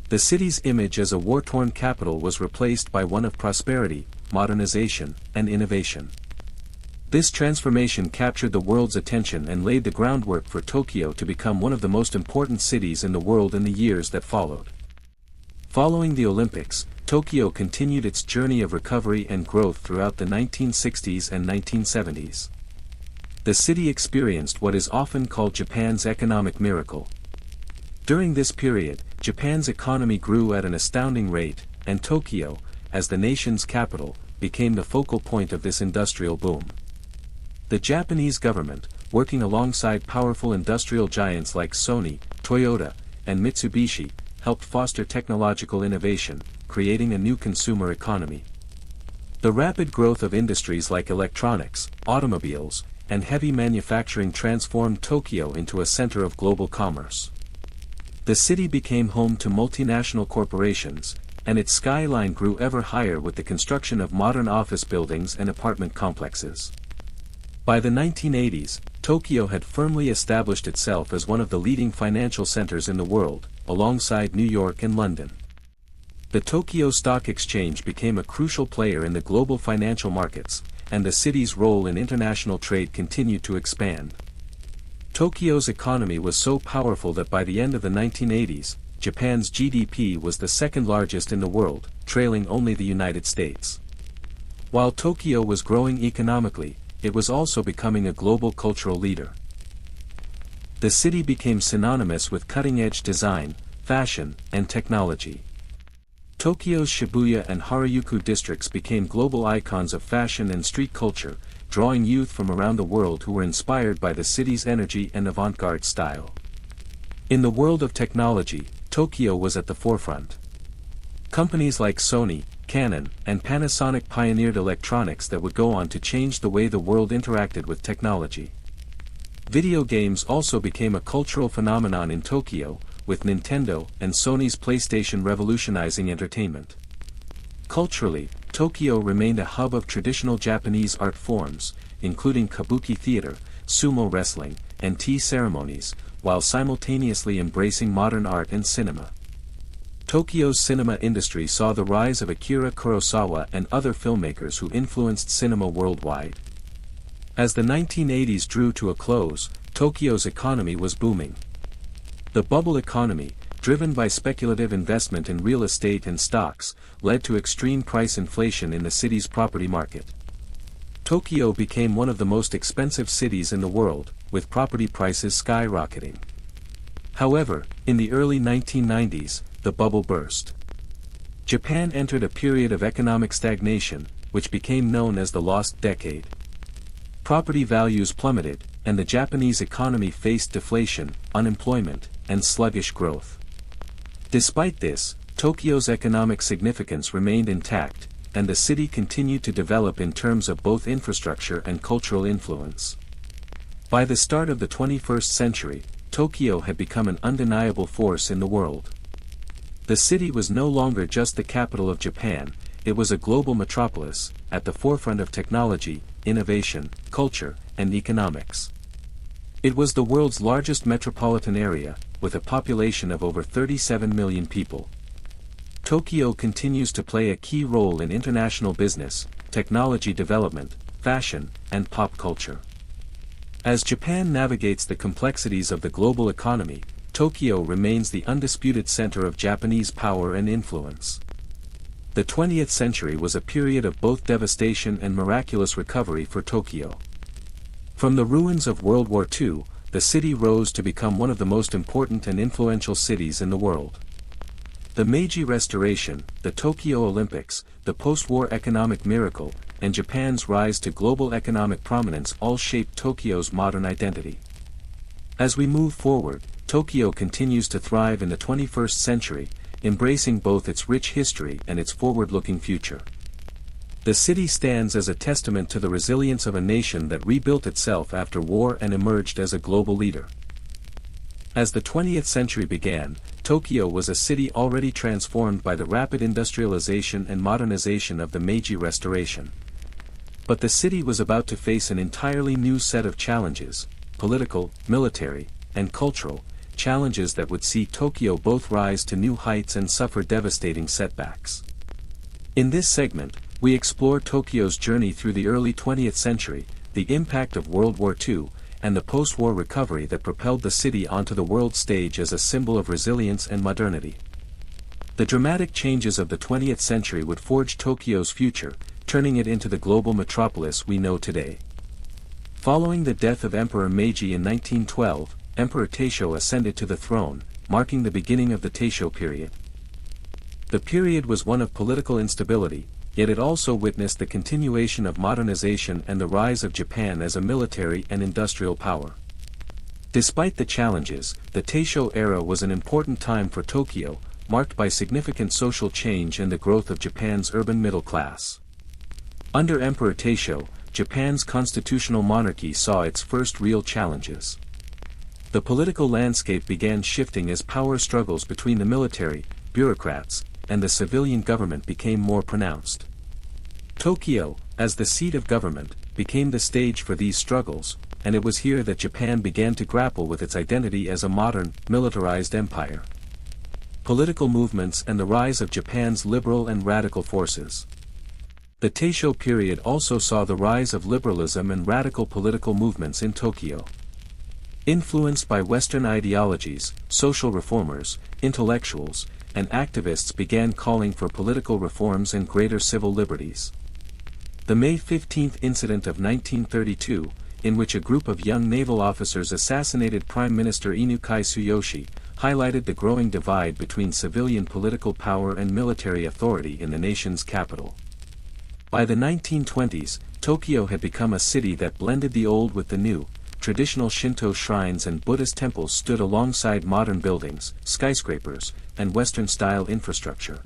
The city's image as a war-torn capital was replaced by one of prosperity, modernization, and innovation. This transformation captured the world's attention and laid the groundwork for Tokyo to become one of the most important cities in the world in the years that followed. Following the Olympics, Tokyo continued its journey of recovery and growth throughout the 1960s and 1970s. The city experienced what is often called Japan's economic miracle. During this period, Japan's economy grew at an astounding rate, and Tokyo, as the nation's capital, became the focal point of this industrial boom. The Japanese government, working alongside powerful industrial giants like Sony, Toyota, and Mitsubishi, helped foster technological innovation, creating a new consumer economy. The rapid growth of industries like electronics, automobiles, and heavy manufacturing transformed Tokyo into a center of global commerce. The city became home to multinational corporations, and its skyline grew ever higher with the construction of modern office buildings and apartment complexes. By the 1980s, Tokyo had firmly established itself as one of the leading financial centers in the world, alongside New York and London. The Tokyo Stock Exchange became a crucial player in the global financial markets, and the city's role in international trade continued to expand. Tokyo's economy was so powerful that by the end of the 1980s, Japan's GDP was the second largest in the world, trailing only the United States. While Tokyo was growing economically, it was also becoming a global cultural leader. The city became synonymous with cutting-edge design, fashion, and technology. Tokyo's Shibuya and Harajuku districts became global icons of fashion and street culture, drawing youth from around the world who were inspired by the city's energy and avant-garde style. In the world of technology, Tokyo was at the forefront. Companies like Sony, Canon, and Panasonic pioneered electronics that would go on to change the way the world interacted with technology. Video games also became a cultural phenomenon in Tokyo, with Nintendo and Sony's PlayStation revolutionizing entertainment. Culturally, Tokyo remained a hub of traditional Japanese art forms, including kabuki theater, sumo wrestling, and tea ceremonies, while simultaneously embracing modern art and cinema. Tokyo's cinema industry saw the rise of Akira Kurosawa and other filmmakers who influenced cinema worldwide. As the 1980s drew to a close, Tokyo's economy was booming. The bubble economy, driven by speculative investment in real estate and stocks, led to extreme price inflation in the city's property market. Tokyo became one of the most expensive cities in the world, with property prices skyrocketing. However, in the early 1990s, the bubble burst. Japan entered a period of economic stagnation, which became known as the Lost Decade. Property values plummeted, and the Japanese economy faced deflation, unemployment, and sluggish growth. Despite this, Tokyo's economic significance remained intact, and the city continued to develop in terms of both infrastructure and cultural influence. By the start of the 21st century, Tokyo had become an undeniable force in the world. The city was no longer just the capital of Japan, it was a global metropolis, at the forefront of technology, innovation, culture, and economics. It was the world's largest metropolitan area, with a population of over 37 million people. Tokyo continues to play a key role in international business, technology development, fashion, and pop culture. As Japan navigates the complexities of the global economy, Tokyo remains the undisputed center of Japanese power and influence. The 20th century was a period of both devastation and miraculous recovery for Tokyo. From the ruins of World War II, the city rose to become one of the most important and influential cities in the world. The Meiji Restoration, the Tokyo Olympics, the post-war economic miracle, and Japan's rise to global economic prominence all shaped Tokyo's modern identity. As we move forward, Tokyo continues to thrive in the 21st century, embracing both its rich history and its forward-looking future. The city stands as a testament to the resilience of a nation that rebuilt itself after war and emerged as a global leader. As the 20th century began, Tokyo was a city already transformed by the rapid industrialization and modernization of the Meiji Restoration. But the city was about to face an entirely new set of challenges, political, military, and cultural, challenges that would see Tokyo both rise to new heights and suffer devastating setbacks. In this segment, we explore Tokyo's journey through the early 20th century, the impact of World War II, and the post-war recovery that propelled the city onto the world stage as a symbol of resilience and modernity. The dramatic changes of the 20th century would forge Tokyo's future, turning it into the global metropolis we know today. Following the death of Emperor Meiji in 1912, Emperor Taisho ascended to the throne, marking the beginning of the Taisho period. The period was one of political instability, yet it also witnessed the continuation of modernization and the rise of Japan as a military and industrial power. Despite the challenges, the Taisho era was an important time for Tokyo, marked by significant social change and the growth of Japan's urban middle class. Under Emperor Taisho, Japan's constitutional monarchy saw its first real challenges. The political landscape began shifting as power struggles between the military, bureaucrats, and the civilian government became more pronounced. Tokyo, as the seat of government, became the stage for these struggles, and it was here that Japan began to grapple with its identity as a modern, militarized empire. Political movements and the rise of Japan's liberal and radical forces. The Taisho period also saw the rise of liberalism and radical political movements in Tokyo. Influenced by Western ideologies, social reformers, intellectuals, and activists began calling for political reforms and greater civil liberties. The May 15 incident of 1932, in which a group of young naval officers assassinated Prime Minister Inukai Tsuyoshi, highlighted the growing divide between civilian political power and military authority in the nation's capital. By the 1920s, Tokyo had become a city that blended the old with the new. Traditional Shinto shrines and Buddhist temples stood alongside modern buildings, skyscrapers, and Western-style infrastructure.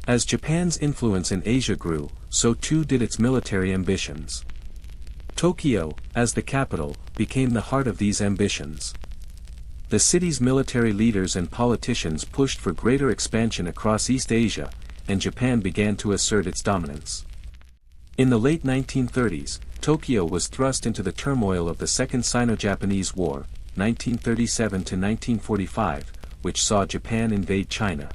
As Japan's influence in Asia grew, so too did its military ambitions. Tokyo, as the capital, became the heart of these ambitions. The city's military leaders and politicians pushed for greater expansion across East Asia, and Japan began to assert its dominance. In the late 1930s, Tokyo was thrust into the turmoil of the Second Sino-Japanese War, 1937–1945, which saw Japan invade China.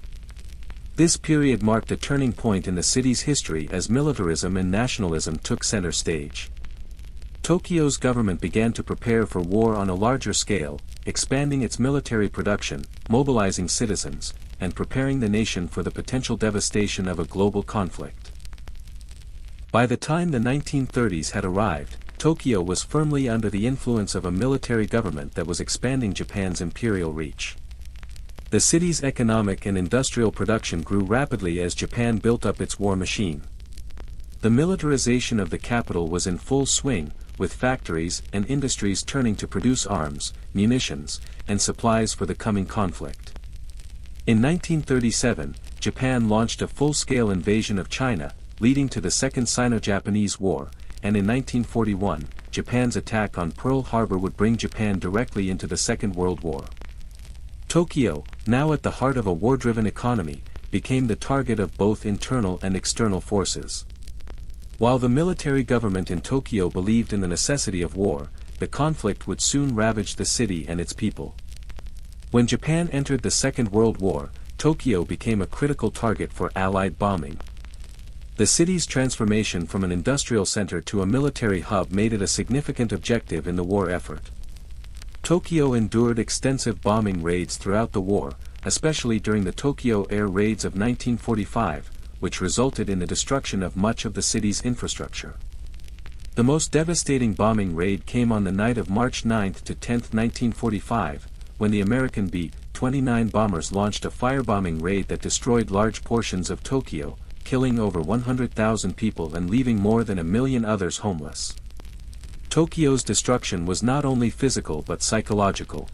This period marked a turning point in the city's history as militarism and nationalism took center stage. Tokyo's government began to prepare for war on a larger scale, expanding its military production, mobilizing citizens, and preparing the nation for the potential devastation of a global conflict. By the time the 1930s had arrived, Tokyo was firmly under the influence of a military government that was expanding Japan's imperial reach. The city's economic and industrial production grew rapidly as Japan built up its war machine. The militarization of the capital was in full swing, with factories and industries turning to produce arms, munitions, and supplies for the coming conflict. In 1937, Japan launched a full-scale invasion of China, leading to the Second Sino-Japanese War, and in 1941, Japan's attack on Pearl Harbor would bring Japan directly into the Second World War. Tokyo, now at the heart of a war-driven economy, became the target of both internal and external forces. While the military government in Tokyo believed in the necessity of war, the conflict would soon ravage the city and its people. When Japan entered the Second World War, Tokyo became a critical target for Allied bombing. The city's transformation from an industrial center to a military hub made it a significant objective in the war effort. Tokyo endured extensive bombing raids throughout the war, especially during the Tokyo air raids of 1945, which resulted in the destruction of much of the city's infrastructure. The most devastating bombing raid came on the night of March 9 to 10, 1945, when the American B-29 bombers launched a firebombing raid that destroyed large portions of Tokyo, killing over 100,000 people and leaving more than 1 million others homeless. Tokyo's destruction was not only physical but psychological.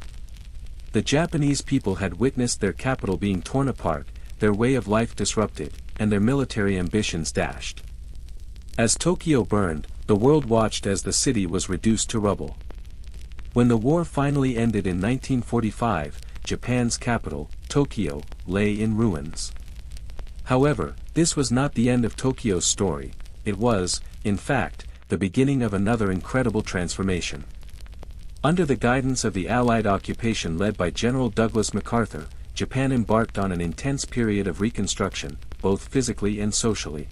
The Japanese people had witnessed their capital being torn apart, their way of life disrupted, and their military ambitions dashed. As Tokyo burned, the world watched as the city was reduced to rubble. When the war finally ended in 1945, Japan's capital, Tokyo, lay in ruins. However, this was not the end of Tokyo's story. It was, in fact, the beginning of another incredible transformation. Under the guidance of the Allied occupation led by General Douglas MacArthur, Japan embarked on an intense period of reconstruction, both physically and socially.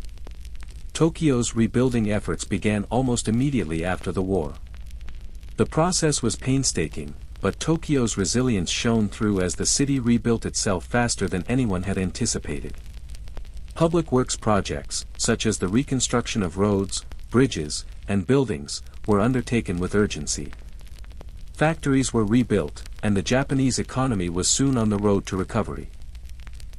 Tokyo's rebuilding efforts began almost immediately after the war. The process was painstaking, but Tokyo's resilience shone through as the city rebuilt itself faster than anyone had anticipated. Public works projects, such as the reconstruction of roads, bridges, and buildings, were undertaken with urgency. Factories were rebuilt, and the Japanese economy was soon on the road to recovery.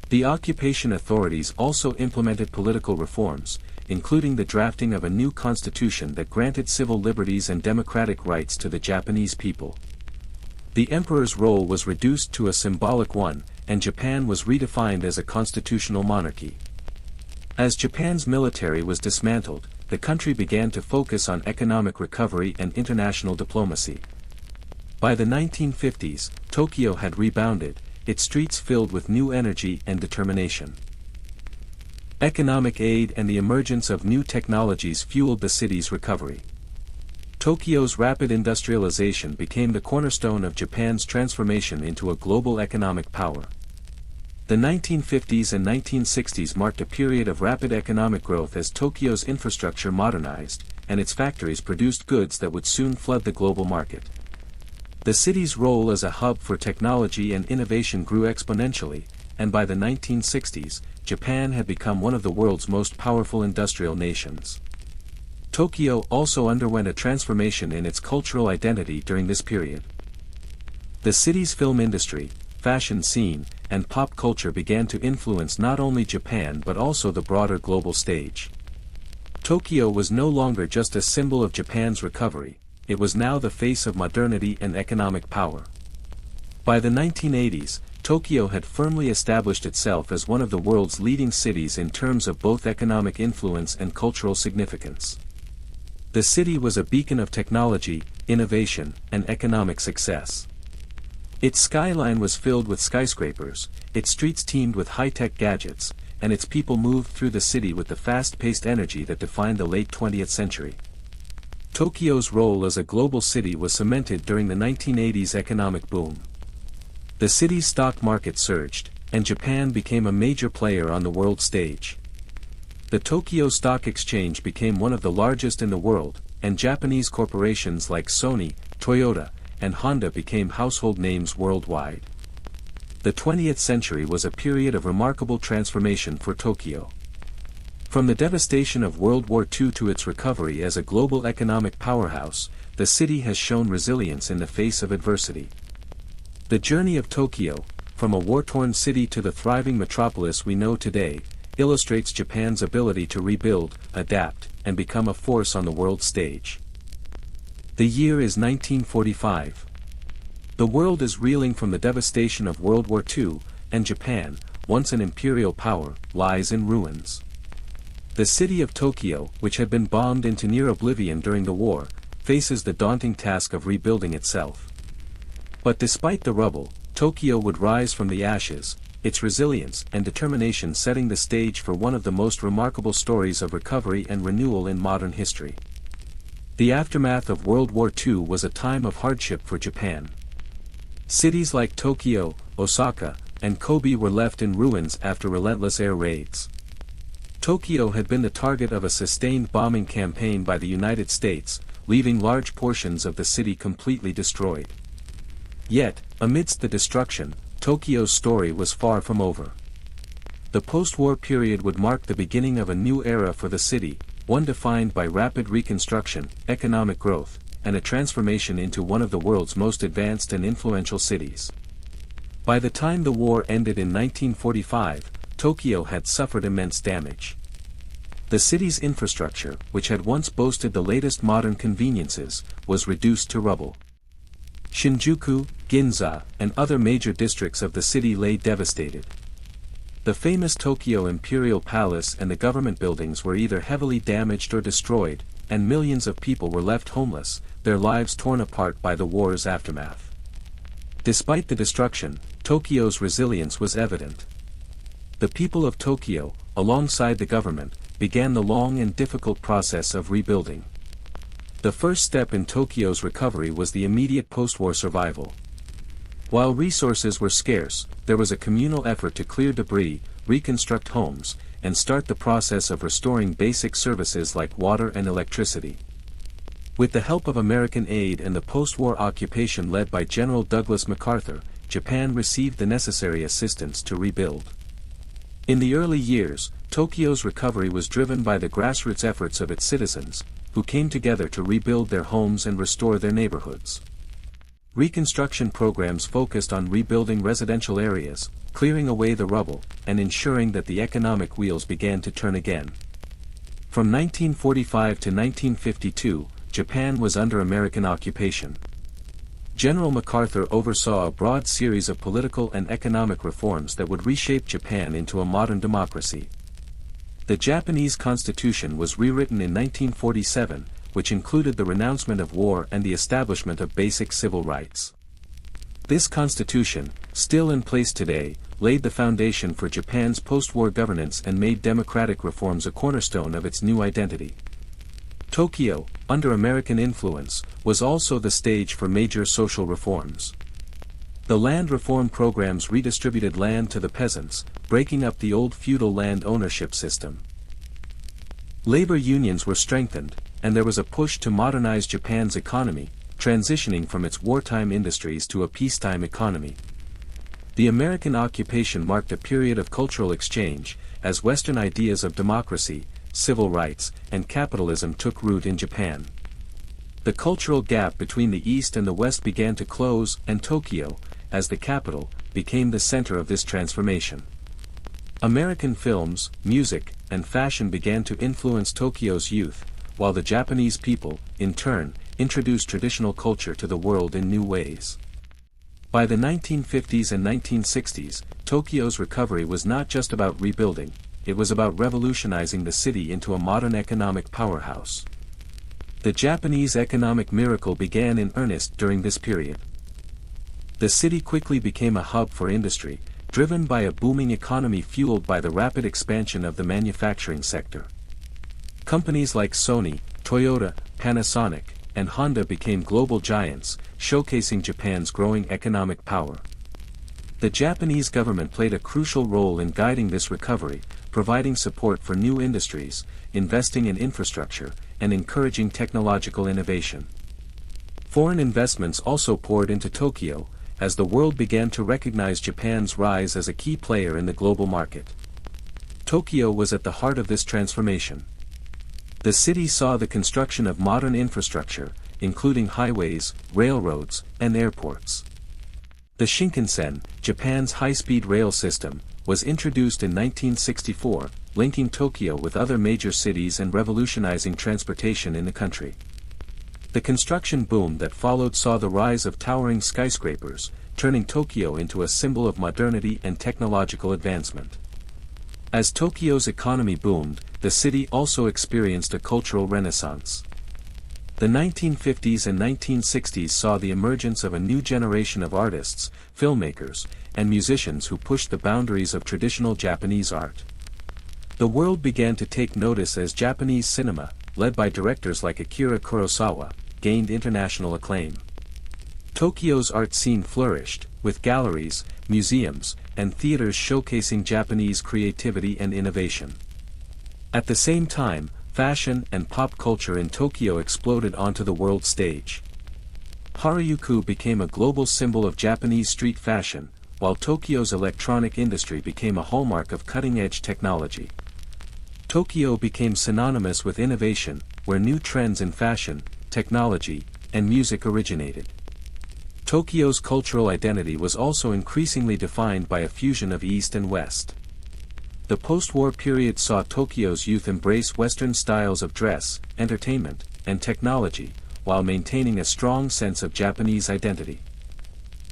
The occupation authorities also implemented political reforms, including the drafting of a new constitution that granted civil liberties and democratic rights to the Japanese people. The emperor's role was reduced to a symbolic one, and Japan was redefined as a constitutional monarchy. As Japan's military was dismantled, the country began to focus on economic recovery and international diplomacy. By the 1950s, Tokyo had rebounded, its streets filled with new energy and determination. Economic aid and the emergence of new technologies fueled the city's recovery. Tokyo's rapid industrialization became the cornerstone of Japan's transformation into a global economic power. The 1950s and 1960s marked a period of rapid economic growth as Tokyo's infrastructure modernized, and its factories produced goods that would soon flood the global market. The city's role as a hub for technology and innovation grew exponentially, and by the 1960s, Japan had become one of the world's most powerful industrial nations. Tokyo also underwent a transformation in its cultural identity during this period. The city's film industry, fashion scene, and pop culture began to influence not only Japan but also the broader global stage. Tokyo was no longer just a symbol of Japan's recovery, it was now the face of modernity and economic power. By the 1980s, Tokyo had firmly established itself as one of the world's leading cities in terms of both economic influence and cultural significance. The city was a beacon of technology, innovation, and economic success. Its skyline was filled with skyscrapers, its streets teemed with high-tech gadgets, and its people moved through the city with the fast-paced energy that defined the late 20th century. Tokyo's role as a global city was cemented during the 1980s economic boom. The city's stock market surged, and Japan became a major player on the world stage. The Tokyo Stock Exchange became one of the largest in the world, and Japanese corporations like Sony, Toyota, and Honda became household names worldwide. The 20th century was a period of remarkable transformation for Tokyo. From the devastation of World War II to its recovery as a global economic powerhouse, the city has shown resilience in the face of adversity. The journey of Tokyo, from a war-torn city to the thriving metropolis we know today, illustrates Japan's ability to rebuild, adapt, and become a force on the world stage. The year is 1945. The world is reeling from the devastation of World War II, and Japan, once an imperial power, lies in ruins. The city of Tokyo, which had been bombed into near oblivion during the war, faces the daunting task of rebuilding itself. But despite the rubble, Tokyo would rise from the ashes, its resilience and determination setting the stage for one of the most remarkable stories of recovery and renewal in modern history. The aftermath of World War II was a time of hardship for Japan. Cities like Tokyo, Osaka, and Kobe were left in ruins after relentless air raids. Tokyo had been the target of a sustained bombing campaign by the United States, leaving large portions of the city completely destroyed. Yet, amidst the destruction, Tokyo's story was far from over. The post-war period would mark the beginning of a new era for the city, one defined by rapid reconstruction, economic growth, and a transformation into one of the world's most advanced and influential cities. By the time the war ended in 1945, Tokyo had suffered immense damage. The city's infrastructure, which had once boasted the latest modern conveniences, was reduced to rubble. Shinjuku, Ginza, and other major districts of the city lay devastated. The famous Tokyo Imperial Palace and the government buildings were either heavily damaged or destroyed, and millions of people were left homeless, their lives torn apart by the war's aftermath. Despite the destruction, Tokyo's resilience was evident. The people of Tokyo, alongside the government, began the long and difficult process of rebuilding. The first step in Tokyo's recovery was the immediate post-war survival. While resources were scarce, there was a communal effort to clear debris, reconstruct homes, and start the process of restoring basic services like water and electricity. With the help of American aid and the post-war occupation led by General Douglas MacArthur, Japan received the necessary assistance to rebuild. In the early years, Tokyo's recovery was driven by the grassroots efforts of its citizens, who came together to rebuild their homes and restore their neighborhoods. Reconstruction programs focused on rebuilding residential areas, clearing away the rubble, and ensuring that the economic wheels began to turn again. From 1945 to 1952, Japan was under American occupation. General MacArthur oversaw a broad series of political and economic reforms that would reshape Japan into a modern democracy. The Japanese Constitution was rewritten in 1947, which included the renouncement of war and the establishment of basic civil rights. This constitution, still in place today, laid the foundation for Japan's post-war governance and made democratic reforms a cornerstone of its new identity. Tokyo, under American influence, was also the stage for major social reforms. The land reform programs redistributed land to the peasants, breaking up the old feudal land ownership system. Labor unions were strengthened, and there was a push to modernize Japan's economy, transitioning from its wartime industries to a peacetime economy. The American occupation marked a period of cultural exchange, as Western ideas of democracy, civil rights, and capitalism took root in Japan. The cultural gap between the East and the West began to close, and Tokyo, as the capital, became the center of this transformation. American films, music, and fashion began to influence Tokyo's youth, while the Japanese people, in turn, introduced traditional culture to the world in new ways. By the 1950s and 1960s, Tokyo's recovery was not just about rebuilding, it was about revolutionizing the city into a modern economic powerhouse. The Japanese economic miracle began in earnest during this period. The city quickly became a hub for industry, driven by a booming economy fueled by the rapid expansion of the manufacturing sector. Companies like Sony, Toyota, Panasonic, and Honda became global giants, showcasing Japan's growing economic power. The Japanese government played a crucial role in guiding this recovery, providing support for new industries, investing in infrastructure, and encouraging technological innovation. Foreign investments also poured into Tokyo, as the world began to recognize Japan's rise as a key player in the global market. Tokyo was at the heart of this transformation. The city saw the construction of modern infrastructure, including highways, railroads, and airports. The Shinkansen, Japan's high-speed rail system, was introduced in 1964, linking Tokyo with other major cities and revolutionizing transportation in the country. The construction boom that followed saw the rise of towering skyscrapers, turning Tokyo into a symbol of modernity and technological advancement. As Tokyo's economy boomed, the city also experienced a cultural renaissance. The 1950s and 1960s saw the emergence of a new generation of artists, filmmakers, and musicians who pushed the boundaries of traditional Japanese art. The world began to take notice as Japanese cinema, led by directors like Akira Kurosawa, gained international acclaim. Tokyo's art scene flourished, with galleries, museums, and theaters showcasing Japanese creativity and innovation. At the same time, fashion and pop culture in Tokyo exploded onto the world stage. Harajuku became a global symbol of Japanese street fashion, while Tokyo's electronic industry became a hallmark of cutting-edge technology. Tokyo became synonymous with innovation, where new trends in fashion, technology, and music originated. Tokyo's cultural identity was also increasingly defined by a fusion of East and West. The post-war period saw Tokyo's youth embrace Western styles of dress, entertainment, and technology, while maintaining a strong sense of Japanese identity.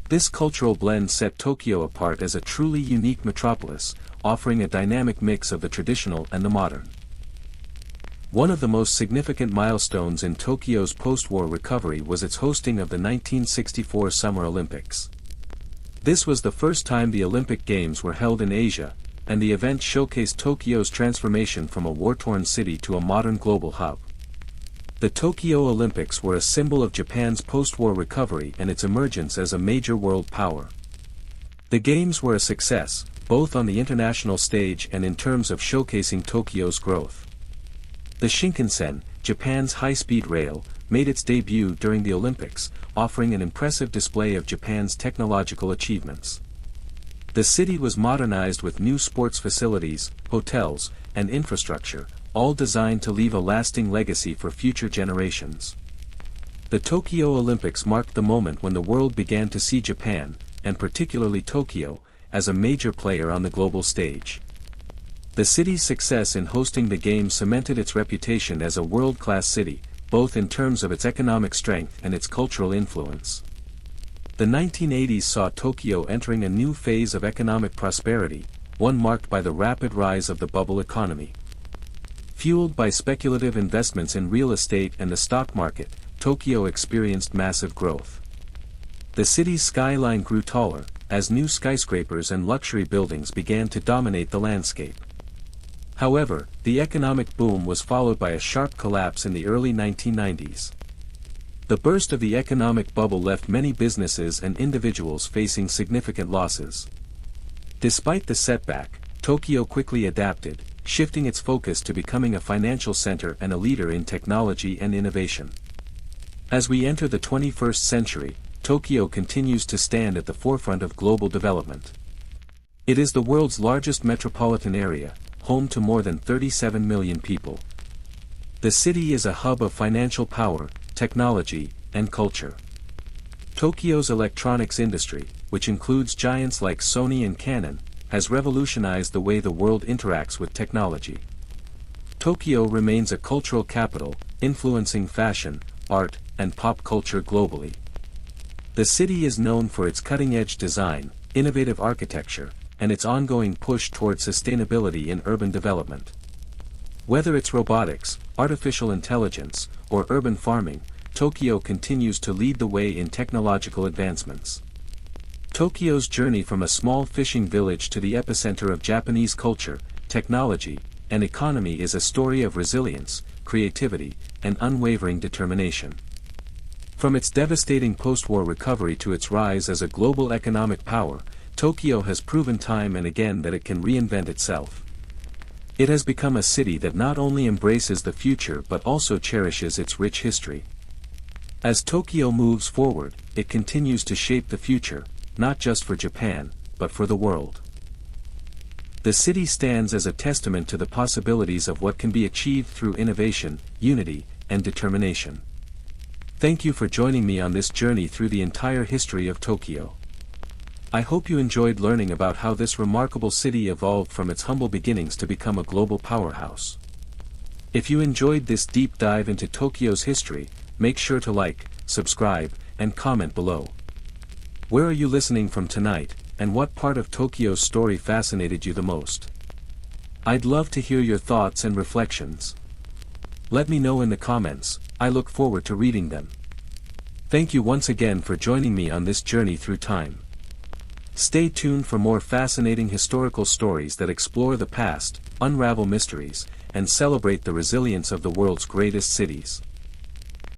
This cultural blend set Tokyo apart as a truly unique metropolis, offering a dynamic mix of the traditional and the modern. One of the most significant milestones in Tokyo's post-war recovery was its hosting of the 1964 Summer Olympics. This was the first time the Olympic Games were held in Asia, and the event showcased Tokyo's transformation from a war-torn city to a modern global hub. The Tokyo Olympics were a symbol of Japan's post-war recovery and its emergence as a major world power. The Games were a success, both on the international stage and in terms of showcasing Tokyo's growth. The Shinkansen, Japan's high-speed rail, made its debut during the Olympics, offering an impressive display of Japan's technological achievements. The city was modernized with new sports facilities, hotels, and infrastructure, all designed to leave a lasting legacy for future generations. The Tokyo Olympics marked the moment when the world began to see Japan, and particularly Tokyo, as a major player on the global stage. The city's success in hosting the Games cemented its reputation as a world-class city, both in terms of its economic strength and its cultural influence. The 1980s saw Tokyo entering a new phase of economic prosperity, one marked by the rapid rise of the bubble economy. Fueled by speculative investments in real estate and the stock market, Tokyo experienced massive growth. The city's skyline grew taller, as new skyscrapers and luxury buildings began to dominate the landscape. However, the economic boom was followed by a sharp collapse in the early 1990s. The burst of the economic bubble left many businesses and individuals facing significant losses. Despite the setback, Tokyo quickly adapted, shifting its focus to becoming a financial center and a leader in technology and innovation. As we enter the 21st century, Tokyo continues to stand at the forefront of global development. It is the world's largest metropolitan area, home to more than 37 million people. The city is a hub of financial power, technology, and culture. Tokyo's electronics industry, which includes giants like Sony and Canon, has revolutionized the way the world interacts with technology. Tokyo remains a cultural capital, influencing fashion, art, and pop culture globally. The city is known for its cutting-edge design, innovative architecture, and its ongoing push toward sustainability in urban development. Whether it's robotics, artificial intelligence, or urban farming, Tokyo continues to lead the way in technological advancements. Tokyo's journey from a small fishing village to the epicenter of Japanese culture, technology, and economy is a story of resilience, creativity, and unwavering determination. From its devastating post-war recovery to its rise as a global economic power, Tokyo has proven time and again that it can reinvent itself. It has become a city that not only embraces the future but also cherishes its rich history. As Tokyo moves forward, it continues to shape the future, not just for Japan, but for the world. The city stands as a testament to the possibilities of what can be achieved through innovation, unity, and determination. Thank you for joining me on this journey through the entire history of Tokyo. I hope you enjoyed learning about how this remarkable city evolved from its humble beginnings to become a global powerhouse. If you enjoyed this deep dive into Tokyo's history, make sure to like, subscribe, and comment below. Where are you listening from tonight, and what part of Tokyo's story fascinated you the most? I'd love to hear your thoughts and reflections. Let me know in the comments, I look forward to reading them. Thank you once again for joining me on this journey through time. Stay tuned for more fascinating historical stories that explore the past, unravel mysteries, and celebrate the resilience of the world's greatest cities.